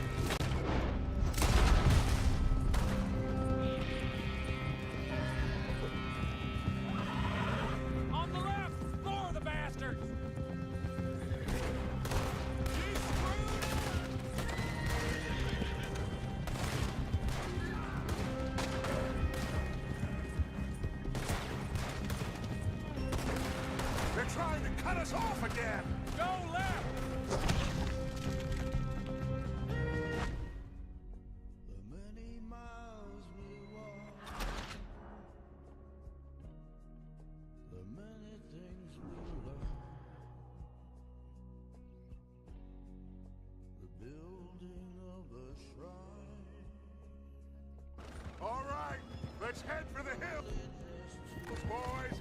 S12: On the left! More of the bastards! She's screwed!
S5: They're trying to cut us off again.
S12: Go left!
S5: All right, let's head for the hills, boys.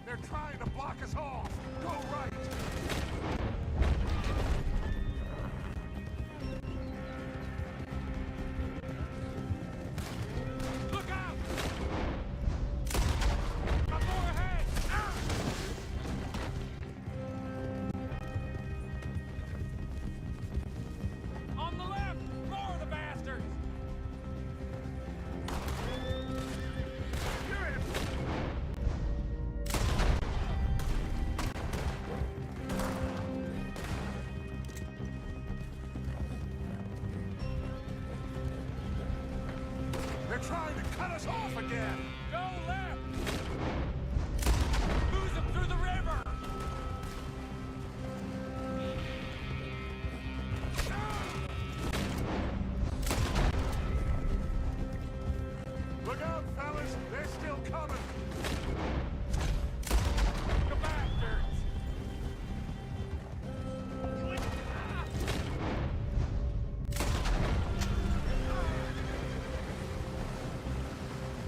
S5: They're trying to block us off. Go right.
S12: Look out! Got more ahead! Ah! On the left! More of the bastards!
S5: They're trying to cut us off again.
S12: Go left! Lose them through the river!
S5: Look out, fellas. They're still coming.
S12: The bastards!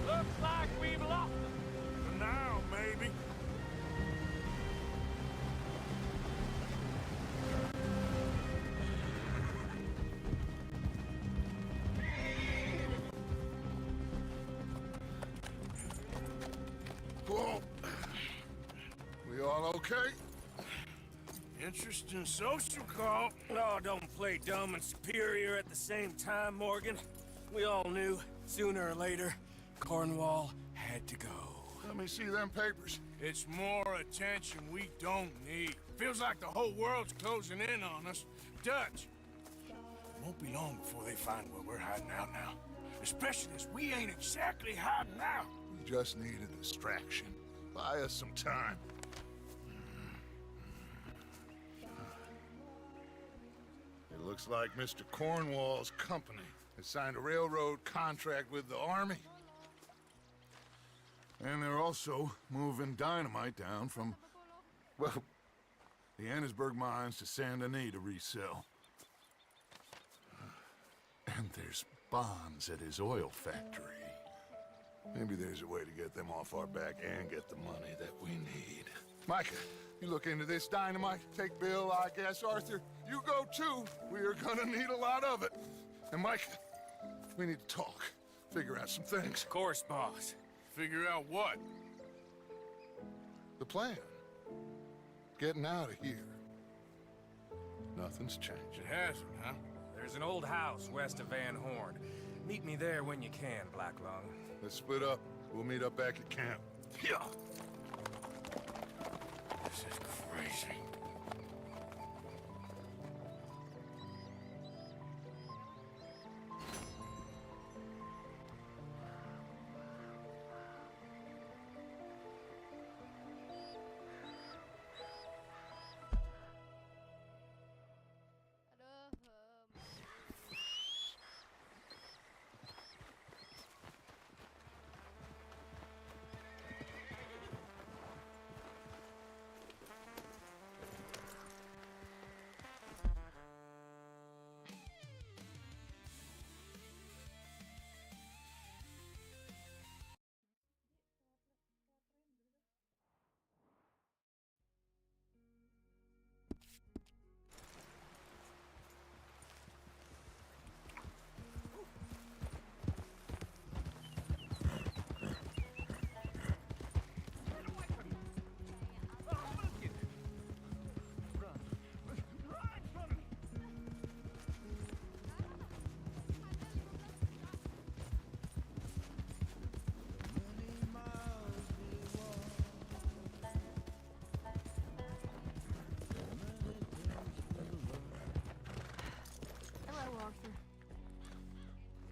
S12: Looks like we've lost them.
S5: For now, maybe. Whoa. We all okay? Interesting social call.
S12: Oh, don't play dumb and superior at the same time, Morgan. We all knew, sooner or later, Cornwall had to go.
S5: Let me see them papers. It's more attention we don't need. Feels like the whole world's closing in on us. Dutch, won't be long before they find where we're hiding out now. Especially as we ain't exactly hiding out. We just need a distraction. Buy us some time. It looks like Mr. Cornwall's company has signed a railroad contract with the Army. And they're also moving dynamite down from, well, the Annesburg mines to Saint Denis to resell. And there's bonds at his oil factory. Maybe there's a way to get them off our back and get the money that we need. Micah, you look into this dynamite. Take Bill, I guess. Arthur, you go too. We are gonna need a lot of it. And Micah, we need to talk. Figure out some things.
S12: Of course, boss.
S5: Figure out what? The plan. Getting out of here. Nothing's changed.
S12: It hasn't, huh? There's an old house west of Van Horn. Meet me there when you can, Blacklung.
S5: Let's split up. We'll meet up back at camp. Yeah. This is crazy.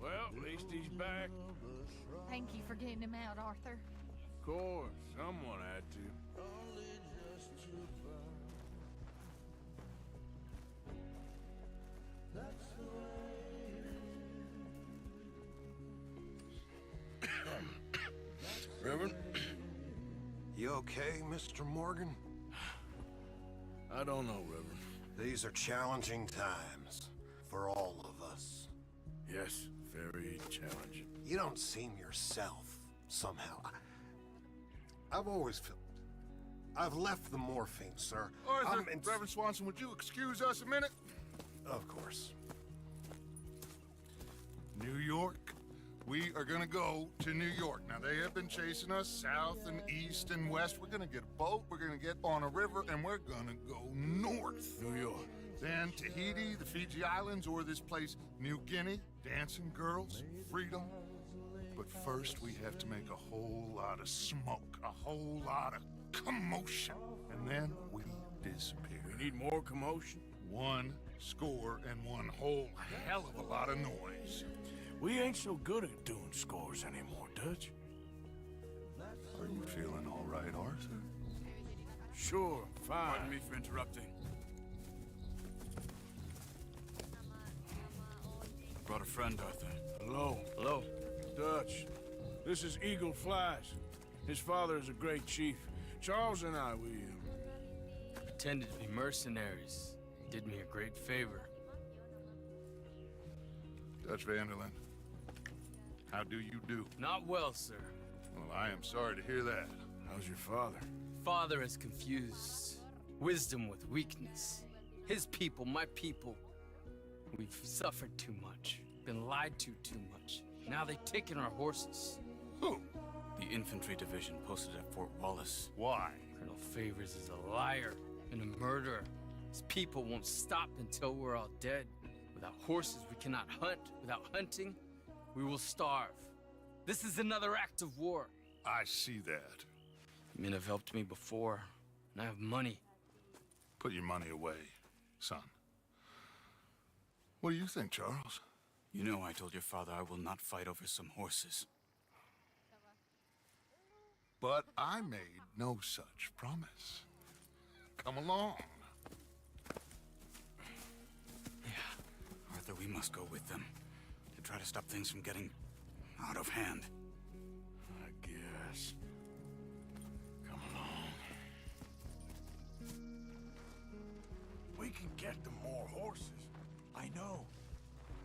S5: Well, at least he's back.
S4: Thank you for getting him out, Arthur.
S5: Of course, someone had to. Reverend?
S16: You okay, Mr. Morgan?
S5: I don't know, Reverend.
S16: These are challenging times for all of us.
S5: Yes, very challenging.
S16: You don't seem yourself, somehow. I've always felt... I've left the morphine, sir.
S5: Arthur, Reverend Swanson, would you excuse us a minute?
S16: Of course.
S5: New York. We are gonna go to New York. Now, they have been chasing us south and east and west. We're gonna get a boat, we're gonna get on a river, and we're gonna go north. New York. Then Tahiti, the Fiji Islands, or this place, New Guinea, dancing girls, freedom. But first, we have to make a whole lot of smoke, a whole lot of commotion. And then we disappear. We need more commotion? 1 score and 1 whole hell of a lot of noise. We ain't so good at doing scores anymore, Dutch. Are you feeling all right, Arthur? Sure, fine. Pardon me for interrupting. Brought a friend, Arthur. Hello. Hello. Dutch. This is Eagle Flies. His father is a great chief. Charles and I, we
S17: pretended to be mercenaries. Did me a great favor.
S5: Dutch Vanderland. How do you do?
S17: Not well, sir.
S5: Well, I am sorry to hear that. How's your father?
S17: Father has confused wisdom with weakness. His people, my people, we've suffered too much. Been lied to too much. Now they've taken our horses.
S5: Who?
S17: The infantry division posted at Fort Wallace.
S5: Why?
S17: Colonel Favors is a liar and a murderer. His people won't stop until we're all dead. Without horses, we cannot hunt. Without hunting, we will starve. This is another act of war.
S5: I see that.
S17: Men have helped me before, and I have money.
S5: Put your money away, son. What do you think, Charles?
S17: You know I told your father I will not fight over some horses.
S5: But I made no such promise. Come along.
S17: Yeah, Arthur, we must go with them to try to stop things from getting out of hand.
S5: I guess. Come along.
S18: We can get them more horses. I know.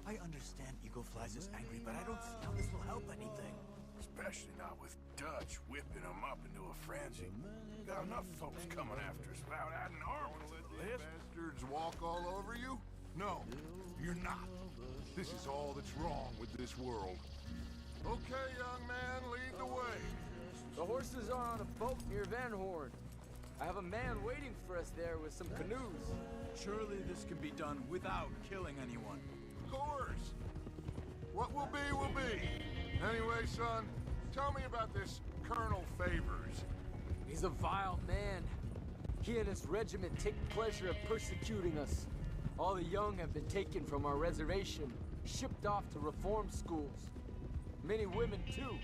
S18: I understand Eagle Flies is angry, but I don't see how this will help anything.
S5: Especially not with Dutch whipping them up into a frenzy. Got enough folks coming after us without adding armor to the list. Bastards walk all over you? No, you're not. This is all that's wrong with this world. Okay, young man, lead the way.
S19: The horses are on a boat near Van Horn. I have a man waiting for us there with some canoes.
S18: Surely this can be done without killing anyone.
S5: Of course. What will be, will be. Anyway, son, tell me about this Colonel Favors.
S19: He's a vile man. He and his regiment take pleasure at persecuting us. All the young have been taken from our reservation, shipped off to reform schools. Many women, too.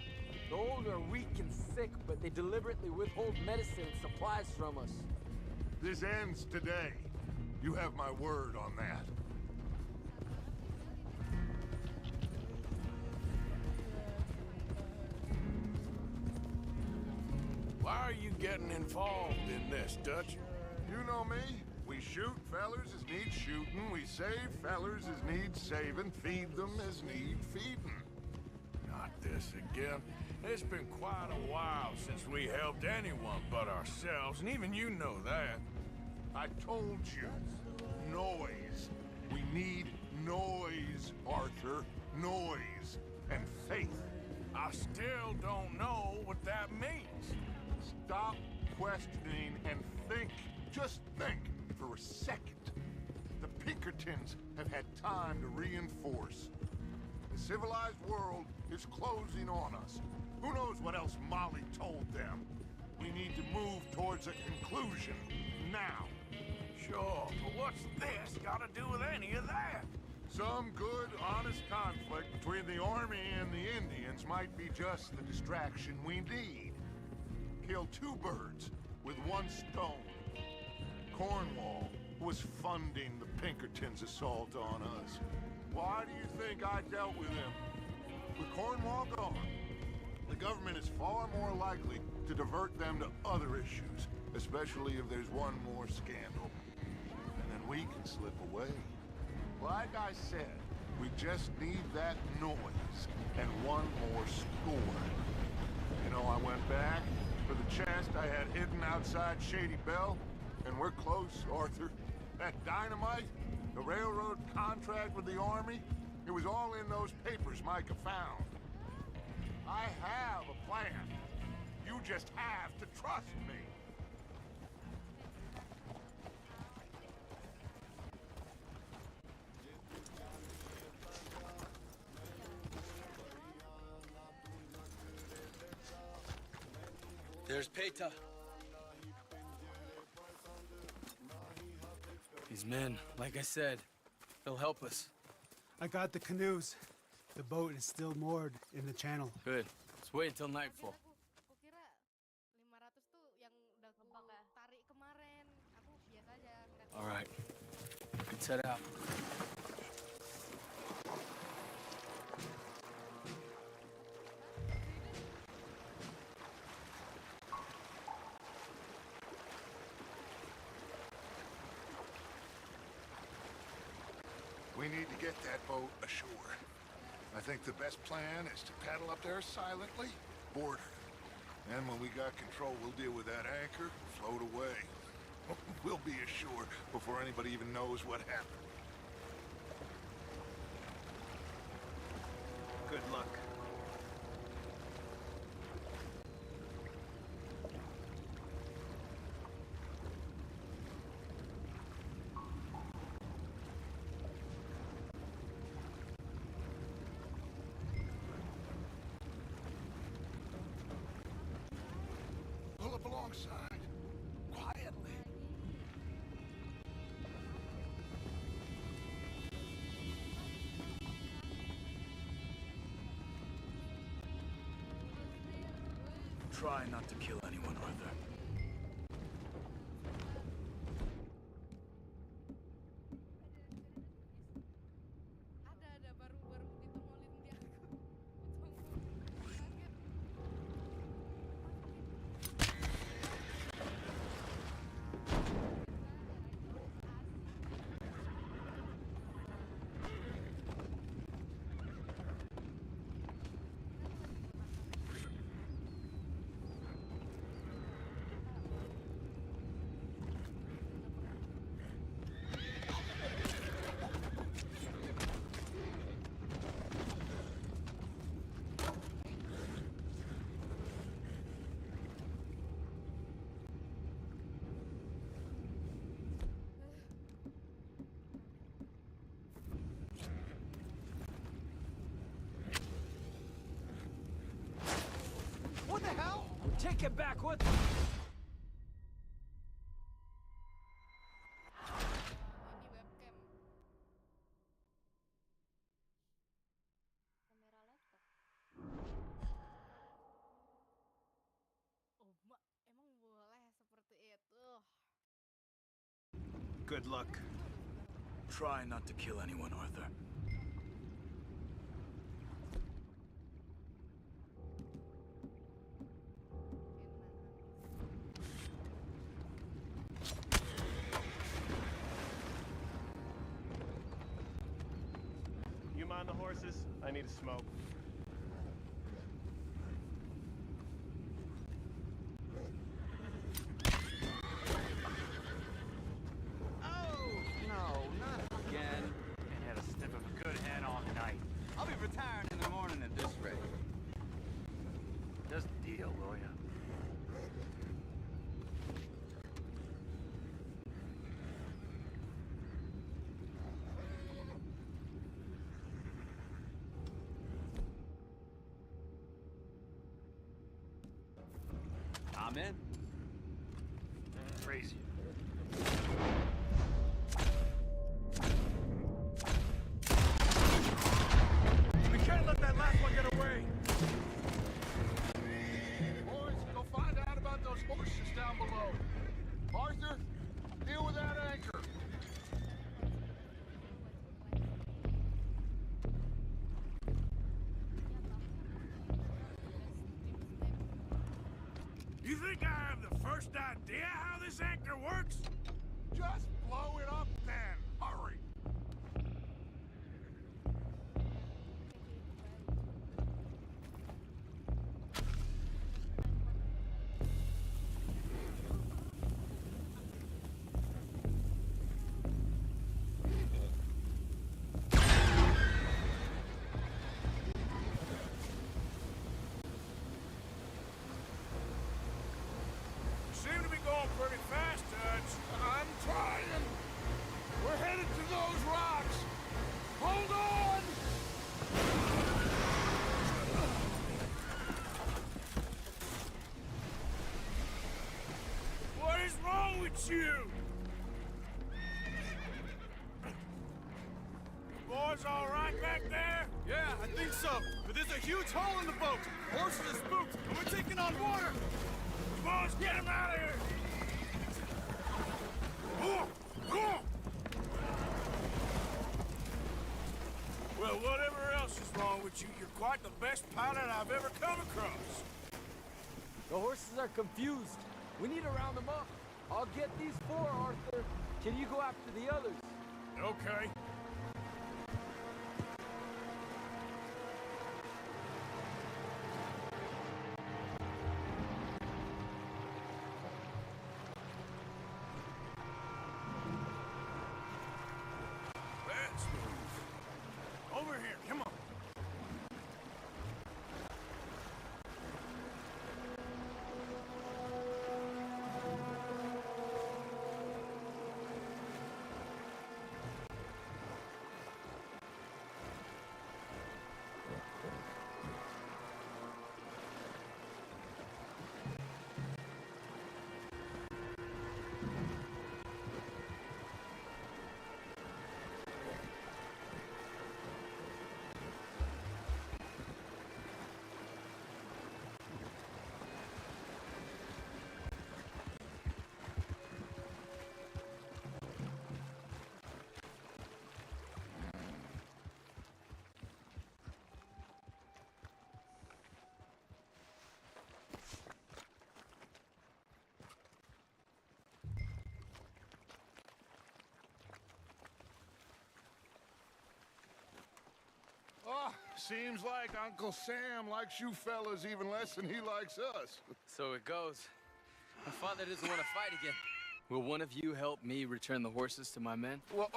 S19: The old are weak and sick, but they deliberately withhold medicine and supplies from us.
S5: This ends today. You have my word on that. Why are you getting involved in this, Dutch? You know me. We shoot fellers as need shooting. We save fellers as need saving. Feed them as need feeding. Not this again. It's been quite a while since we helped anyone but ourselves, and even you know that. I told you. Noise. We need noise, Arthur. Noise. And faith. I still don't know what that means. Stop questioning and think. Just think for a second. The Pinkertons have had time to reinforce. The civilized world is closing on us. Who knows what else Molly told them? We need to move towards a conclusion now. Sure, but what's this got to do with any of that? Some good, honest conflict between the army and the Indians might be just the distraction we need. Kill two birds with one stone. Cornwall was funding the Pinkertons' assault on us. Why do you think I dealt with him? With Cornwall gone, the government is far more likely to divert them to other issues, especially if there's one more scandal. And then we can slip away. Like I said, we just need that noise and one more score. You know, I went back for the chest I had hidden outside Shady Bell, and we're close, Arthur. That dynamite, the railroad contract with the army, it was all in those papers Micah found. I have a plan. You just have to trust me.
S17: There's Peta. These men, like I said, they'll help us.
S20: I got the canoes. The boat is still moored in the channel.
S17: Good. Let's wait until nightfall.
S10: Kukira 500 tuh yang udah aku tarik kemarin. Aku biasa aja.
S17: All right. We can set out.
S5: We need to get that boat ashore. I think the best plan is to paddle up there silently, board her. And when we got control, we'll deal with that anchor, float away. We'll be ashore before anybody even knows what happened. Good luck. alongside, quietly.
S18: Try not to kill anyone, Arthur.
S10: Ada baru ditongolin di aku.
S19: What the hell? Take it back, what?
S10: Oh, emang boleh seperti itu?
S18: Good luck. Try not to kill anyone, Arthur.
S21: You mind the horses? I need a smoke.
S12: Oh, no, not again. Ain't had a sniff of a good hen all night. I'll be retiring in the morning at this rate. Just deal, will ya? I'm in. Crazy.
S15: We can't let that last one get away! Boys, go find out about those horses down below. Arthur, deal with that anchor.
S5: You think I have the first idea how this anchor works?
S15: Just blow it up then. Hurry.
S5: You seem to be going pretty fast, Dutch.
S15: I'm trying. We're headed to those rocks. Hold on!
S5: What is wrong with you? Boys all right back there?
S12: Yeah, I think so. But there's a huge hole in the boat. Horses are spooked, and we're taking on water.
S5: Boys, get him out of here! Well, whatever else is wrong with you, you're quite the best pilot I've ever come across.
S19: The horses are confused. We need to round them up. I'll get these four, Arthur. Can you go after the others?
S5: Okay. Let's move. Over here, come on.
S8: Seems like Uncle Sam likes you fellas even less than he likes us.
S17: So it goes. My father doesn't want to fight again. Will one of you help me return the horses to my men?
S8: Well,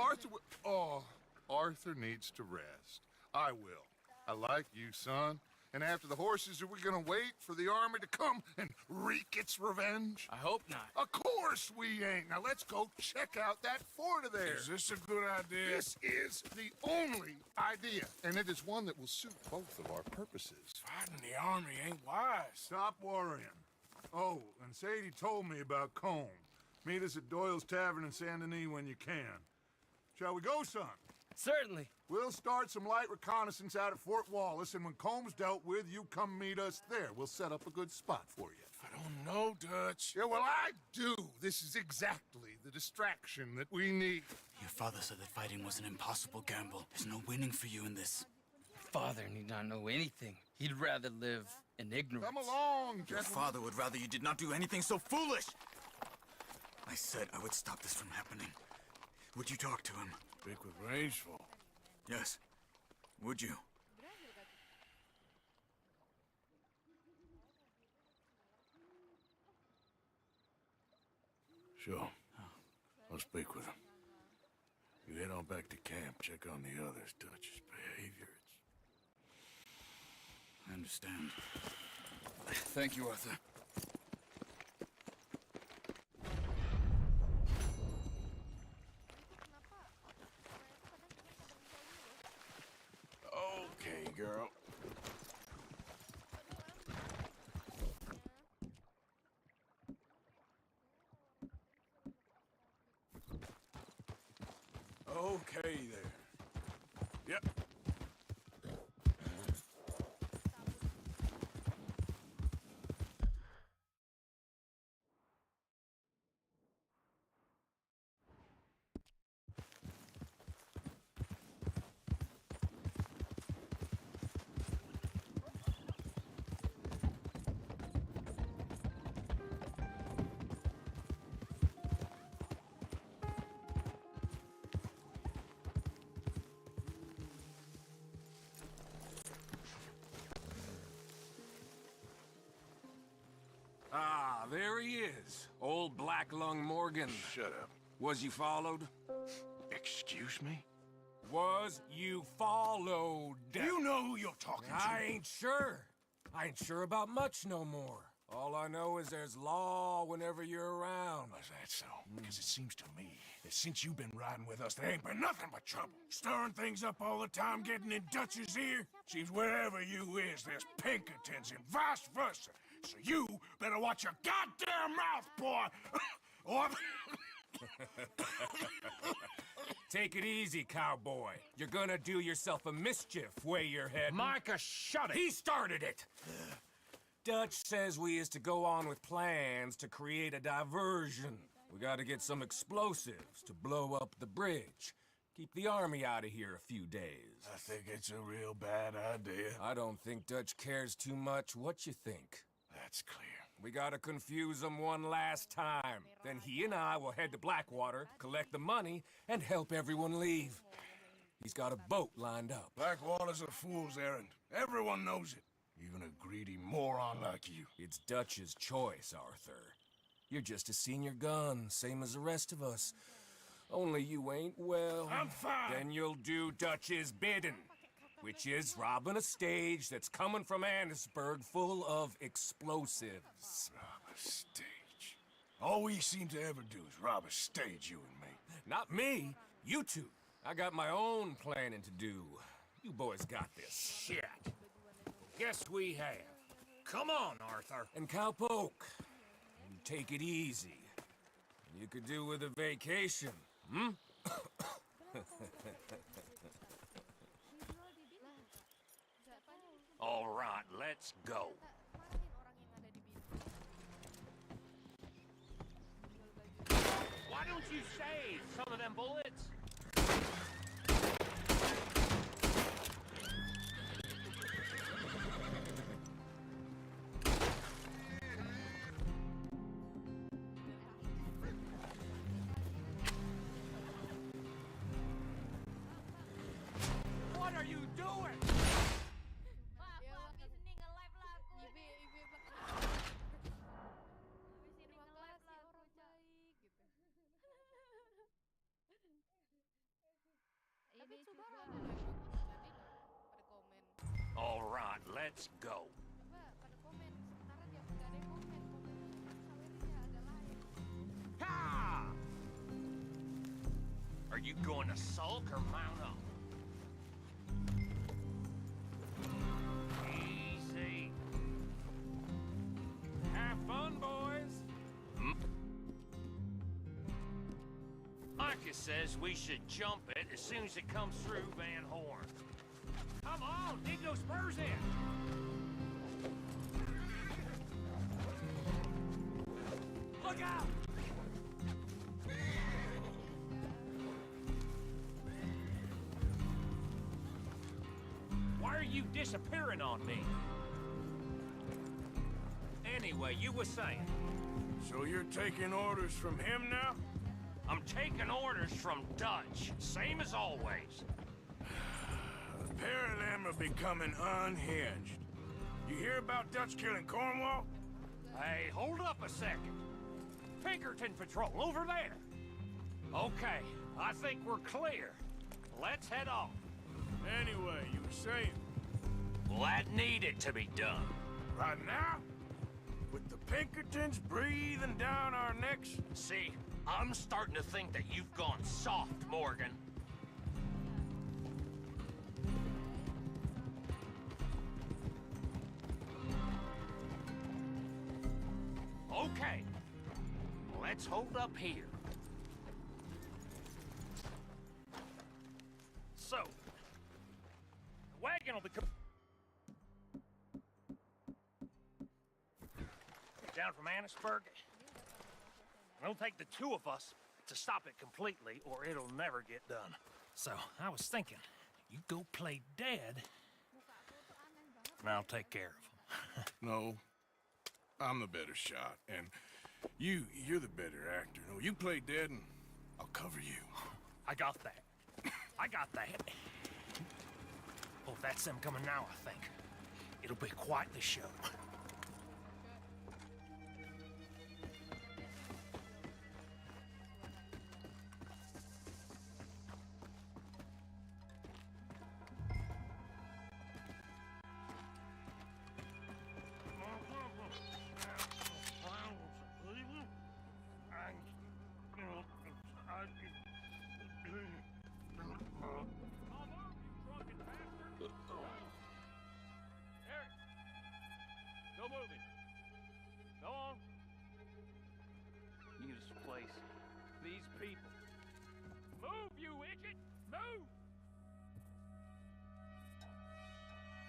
S8: Arthur needs to rest. I will. I like you, son. And after the horses, are we gonna wait for the army to come and wreak its revenge?
S17: I hope not.
S8: Of course we ain't. Now let's go check out that fort of theirs.
S15: Is this a good idea?
S8: This is the only idea, and it is one that will suit both of our purposes.
S15: Fighting the army ain't wise.
S8: Stop worrying. Oh, and Sadie told me about Combe. Meet us at Doyle's Tavern in Saint Denis when you can. Shall we go, son?
S17: Certainly.
S8: We'll start some light reconnaissance out at Fort Wallace, and when Combs dealt with, you come meet us there. We'll set up a good spot for you.
S15: I don't know, Dutch.
S8: Yeah, well, I do. This is exactly the distraction that we need.
S18: Your father said that fighting was an impossible gamble. There's no winning for you in this.
S17: Father need not know anything. He'd rather live in ignorance.
S8: Come along,
S18: Your
S8: gentlemen.
S18: father would rather you did not do anything so foolish. I said I would stop this from happening. Would you talk to him?
S15: Speak with Rangeful.
S18: Yes. Would you?
S15: Sure. I'll speak with him. You head on back to camp, check on the others. Dutch's behavior,
S18: I understand. Thank you, Arthur.
S15: Okay, girl. Okay there. Yep.
S2: Ah, there he is. Old Black Lung Morgan.
S15: Shut up.
S2: Was you followed?
S15: Excuse me?
S2: Was you followed?
S15: You know who you're talking to.
S2: I ain't sure. I ain't sure about much no more. All I know is there's law whenever you're around.
S15: Is that so? Because it seems to me that since you've been riding with us, there ain't been nothing but trouble. Stirring things up all the time, getting in Dutch's ear. Seems wherever you is, there's Pinkertons and vice versa. So you better watch your goddamn mouth, boy! Or...
S2: Take it easy, cowboy. You're gonna do yourself a mischief way you're heading.
S15: Micah, shut it!
S2: He started it! Dutch says we is to go on with plans to create a diversion. We gotta get some explosives to blow up the bridge. Keep the army out of here a few days.
S15: I think it's a real bad idea.
S2: I don't think Dutch cares too much. What you think?
S15: That's clear.
S2: We gotta confuse him one last time. Then he and I will head to Blackwater, collect the money, and help everyone leave. He's got a boat lined up.
S15: Blackwater's a fool's errand. Everyone knows it. Even a greedy moron like you.
S2: It's Dutch's choice, Arthur. You're just a senior gun, same as the rest of us. Only you ain't well.
S15: I'm fine.
S2: Then you'll do Dutch's bidding, which is robbing a stage that's coming from Annisburg full of explosives.
S15: Rob a stage. All we seem to ever do is rob a stage, you and me.
S2: Not me, you two. I got my own planning to do. You boys got this.
S15: Shit. Guess we have. Come on, Arthur.
S2: And Cowpoke, you take it easy. You could do with a vacation, hmm?
S15: All right, let's go.
S21: Why don't you save some of them bullets? What are you doing?
S10: ini juga ada yang bagus tadi pada komen.
S21: All right, let's go.
S10: Apa pada komen sementara dia nggak ada yang komen sawernya agak lain.
S21: Ha! Are you going to sulk or mount up? Easy.
S2: Have fun, boys.
S21: Micah says we should jump it as soon as it comes through Van Horn.
S2: Come on, dig those spurs in. Look out!
S21: Why are you disappearing on me? Anyway, you were saying.
S5: So you're taking orders from him now?
S21: I'm taking orders from Dutch, same as always.
S5: A pair of them are becoming unhinged. You hear about Dutch killing Cornwall?
S21: Hey, hold up a second. Pinkerton Patrol, over there. Okay, I think we're clear. Let's head on.
S5: Anyway, you were saying?
S21: Well, that needed to be done.
S5: Right now? With the Pinkertons breathing down our necks?
S21: See, I'm starting to think that you've gone soft, Morgan. Okay, let's hold up here. So, the wagon will be down from Annisburg. It'll take the two of us to stop it completely, or it'll never get done. So, I was thinking, you go play dead, and I'll take care of him.
S5: No, I'm the better shot, and you're the better actor. No, you play dead, and I'll cover you.
S21: I got that. I got that. Oh, that's them coming now, I think. It'll be quite the show. Go moving. Go on. This place. These people. Move, you idiot! Move!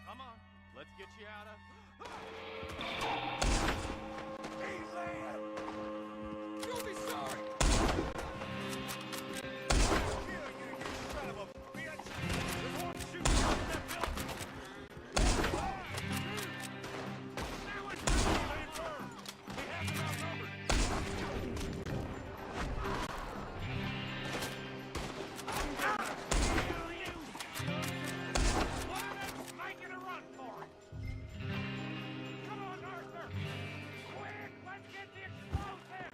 S21: Come on. Let's get you out of...
S5: Easy! You'll be sorry! Kill you, you son of a bitch! There's one shooting out of that building! Now it's really firm! We have them outnumbered!
S21: I'm gonna kill you! What? Making a run for it! Come on, Arthur! Quick, let's get the explosive!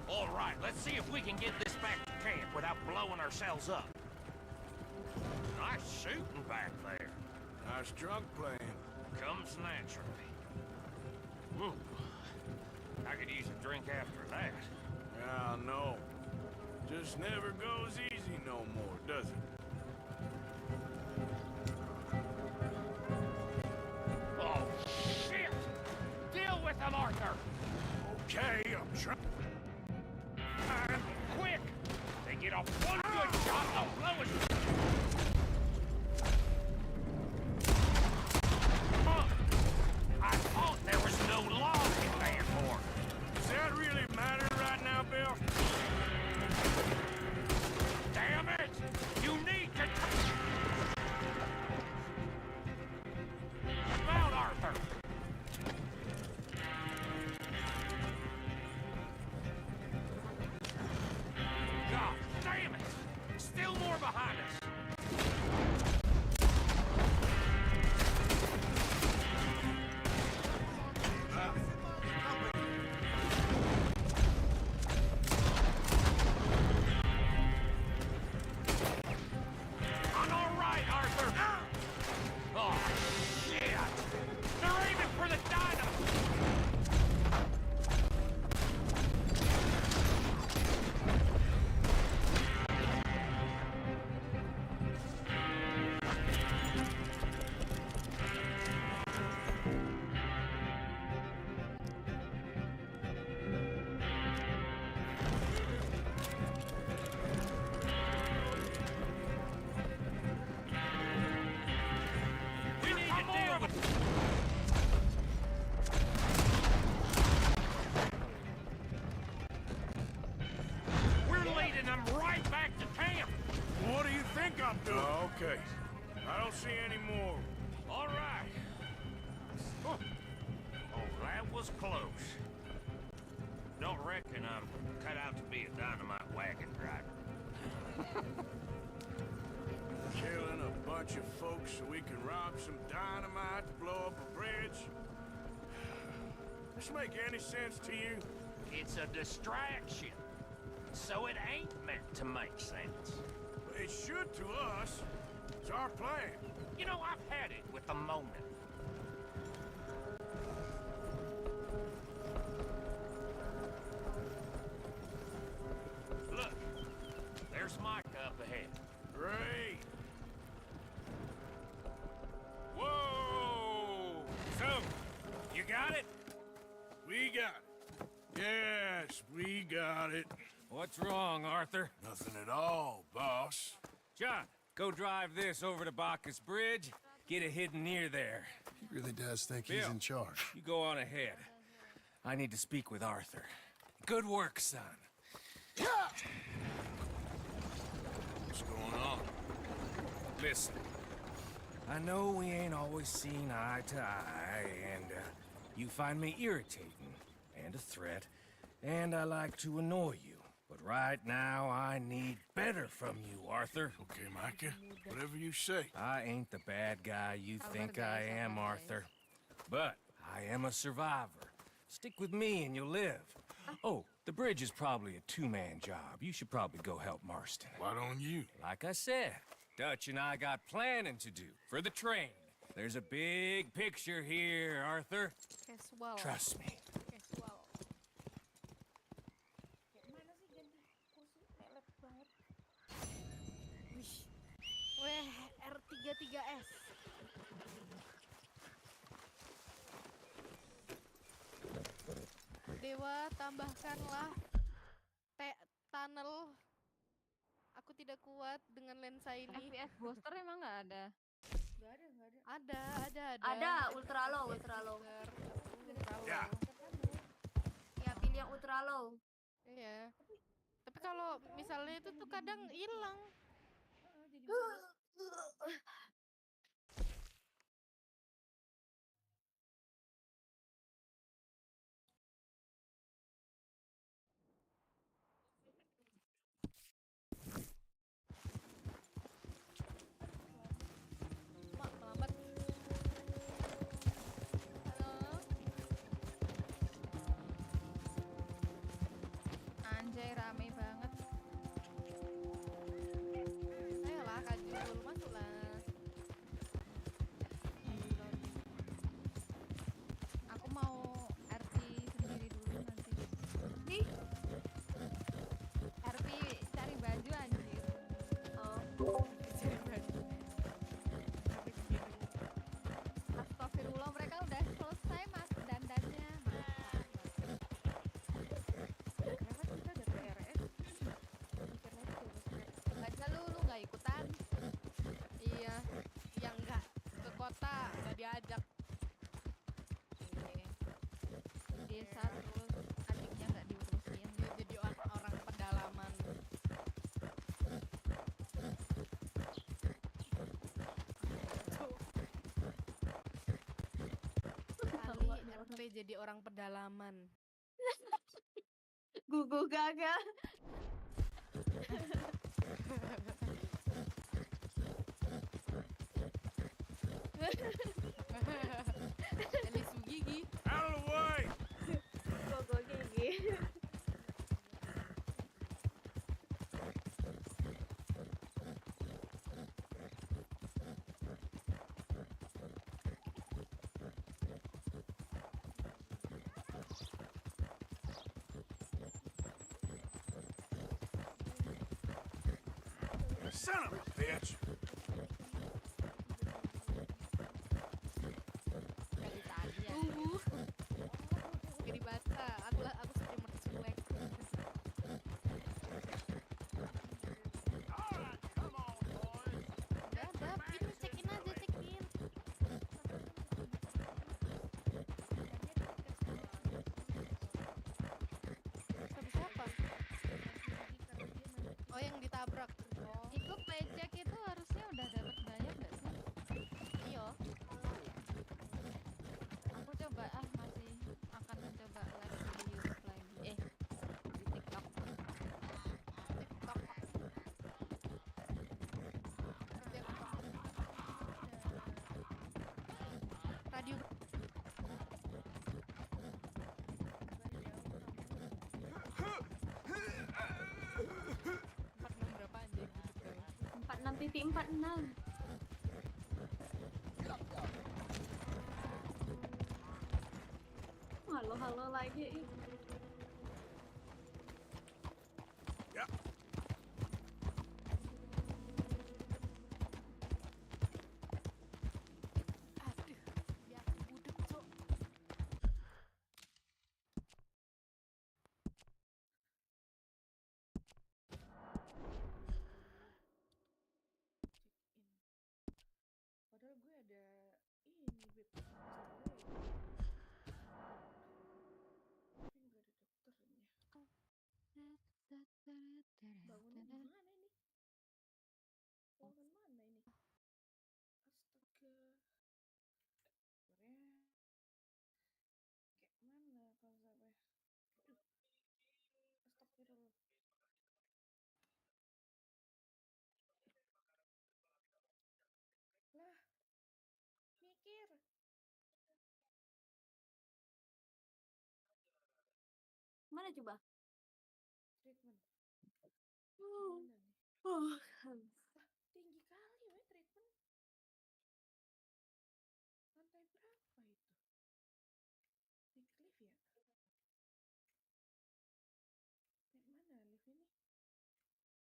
S21: All right, let's see if we can get this back to camp without blowing ourselves up. Nice shooting back there.
S5: Nice drunk playing.
S21: Comes naturally. Ooh, I could use a drink after that.
S5: Yeah, no. Just never goes easy no more, does it?
S21: Oh, shit! Deal with them, Arthur!
S5: Okay, I'm trying.
S21: Quick! They get off one good shot, I'll blow it! Huh. I thought there was no law in Van Horn.
S5: Does that really matter right now, Bill?
S21: Damn it! You need to... Mount, Arthur! God damn it! Still more behind us!
S5: Okay. I don't see any more.
S21: All right. Oh, that was close. Don't reckon I'm cut out to be a dynamite wagon driver.
S5: Killing a bunch of folks so we can rob some dynamite to blow up a bridge? This make any sense to you?
S21: It's a distraction, so it ain't meant to make sense.
S5: It should to us. It's our plan.
S21: You know, I've had it with the moment. Look, there's Micah up ahead.
S5: Great. Whoa!
S21: So, you got it?
S5: We got it. Yes, we got it.
S2: What's wrong, Arthur?
S5: Nothing at all, boss.
S2: John, go drive this over to Bacchus Bridge. Get it hidden near there.
S16: He really does think he's
S2: Bill,
S16: in charge.
S2: You go on ahead. I need to speak with Arthur. Good work, son.
S5: What's going on?
S2: Listen, I know we ain't always seen eye to eye, and you find me irritating and a threat, and I like to annoy you. But right now, I need better from you, Arthur.
S5: Okay, Micah. Whatever you say.
S2: I ain't the bad guy you think I am, Arthur. But I am a survivor. Stick with me and you'll live. Oh, the bridge is probably a two-man job. You should probably go help Marston.
S5: Why don't you?
S2: Like I said, Dutch and I got planning to do for the train. There's a big picture here, Arthur. Trust me.
S10: Weh, R33S. Dewa, tambahkanlah tunnel. Aku tidak kuat dengan lensa ini.
S4: FPS booster emang nggak ada?
S10: Ada.
S3: Ada, ultra low.
S5: Ya.
S3: Ya, pilih yang ultra low.
S10: Iya. Tapi kalau misalnya itu tuh kadang hilang. Mak, terlambat. Halo.
S4: Anjay, rame banget.
S10: Ayolah, Kajul, masuklah.
S4: Aku mau RP sendiri dulu nanti.
S3: Nih.
S4: RP cari baju anjir.
S3: Oh.
S4: Cari baju. RP sendiri. Astagfirullah, mereka udah selesai mas dandannya. Karena kita udah PRS. Mikirnya juga baca lu nggak ikutan.
S10: Iya, yang enggak ke kota, enggak diajak.
S4: Desa terus adiknya nggak diurusin.
S10: Dia jadi orang pedalaman. Kali RP jadi orang pedalaman.
S3: Gugu gaga.
S10: Eli Sugigi.
S5: Out of the way!
S3: Gugu gigi.
S5: Son of a bitch!
S10: Dari tadi ya. Oke dibaca. Aku streamer jelek. Udah, ini check-in aja, check-in. Sama siapa? Oh, yang ditabrak.
S4: Itu playjack itu harusnya udah dapet
S3: 6.46. Halo lagi.
S4: Padahal gue ada ini beb tapi nggak ada dokternya. Bangunnya gimana nih? Bangun mana ini? Astaga. Sebenarnya kayak mana konsepnya? Aduh. Astagfirullah. Lah. Mikir.
S3: Mana coba?
S4: Treatment. Gimana nih? Lah, tinggi kali ya treatment. Lantai berapa itu? Naik lift ya? Naik mana lift ini?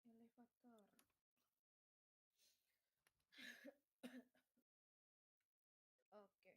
S4: Elevator. Oke.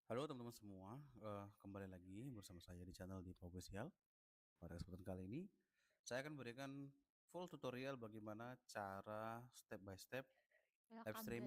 S1: Halo teman-teman semua, kembali lagi bersama saya di channel di Official. Pada kesempatan kali ini, saya akan memberikan full tutorial bagaimana cara step by step live streaming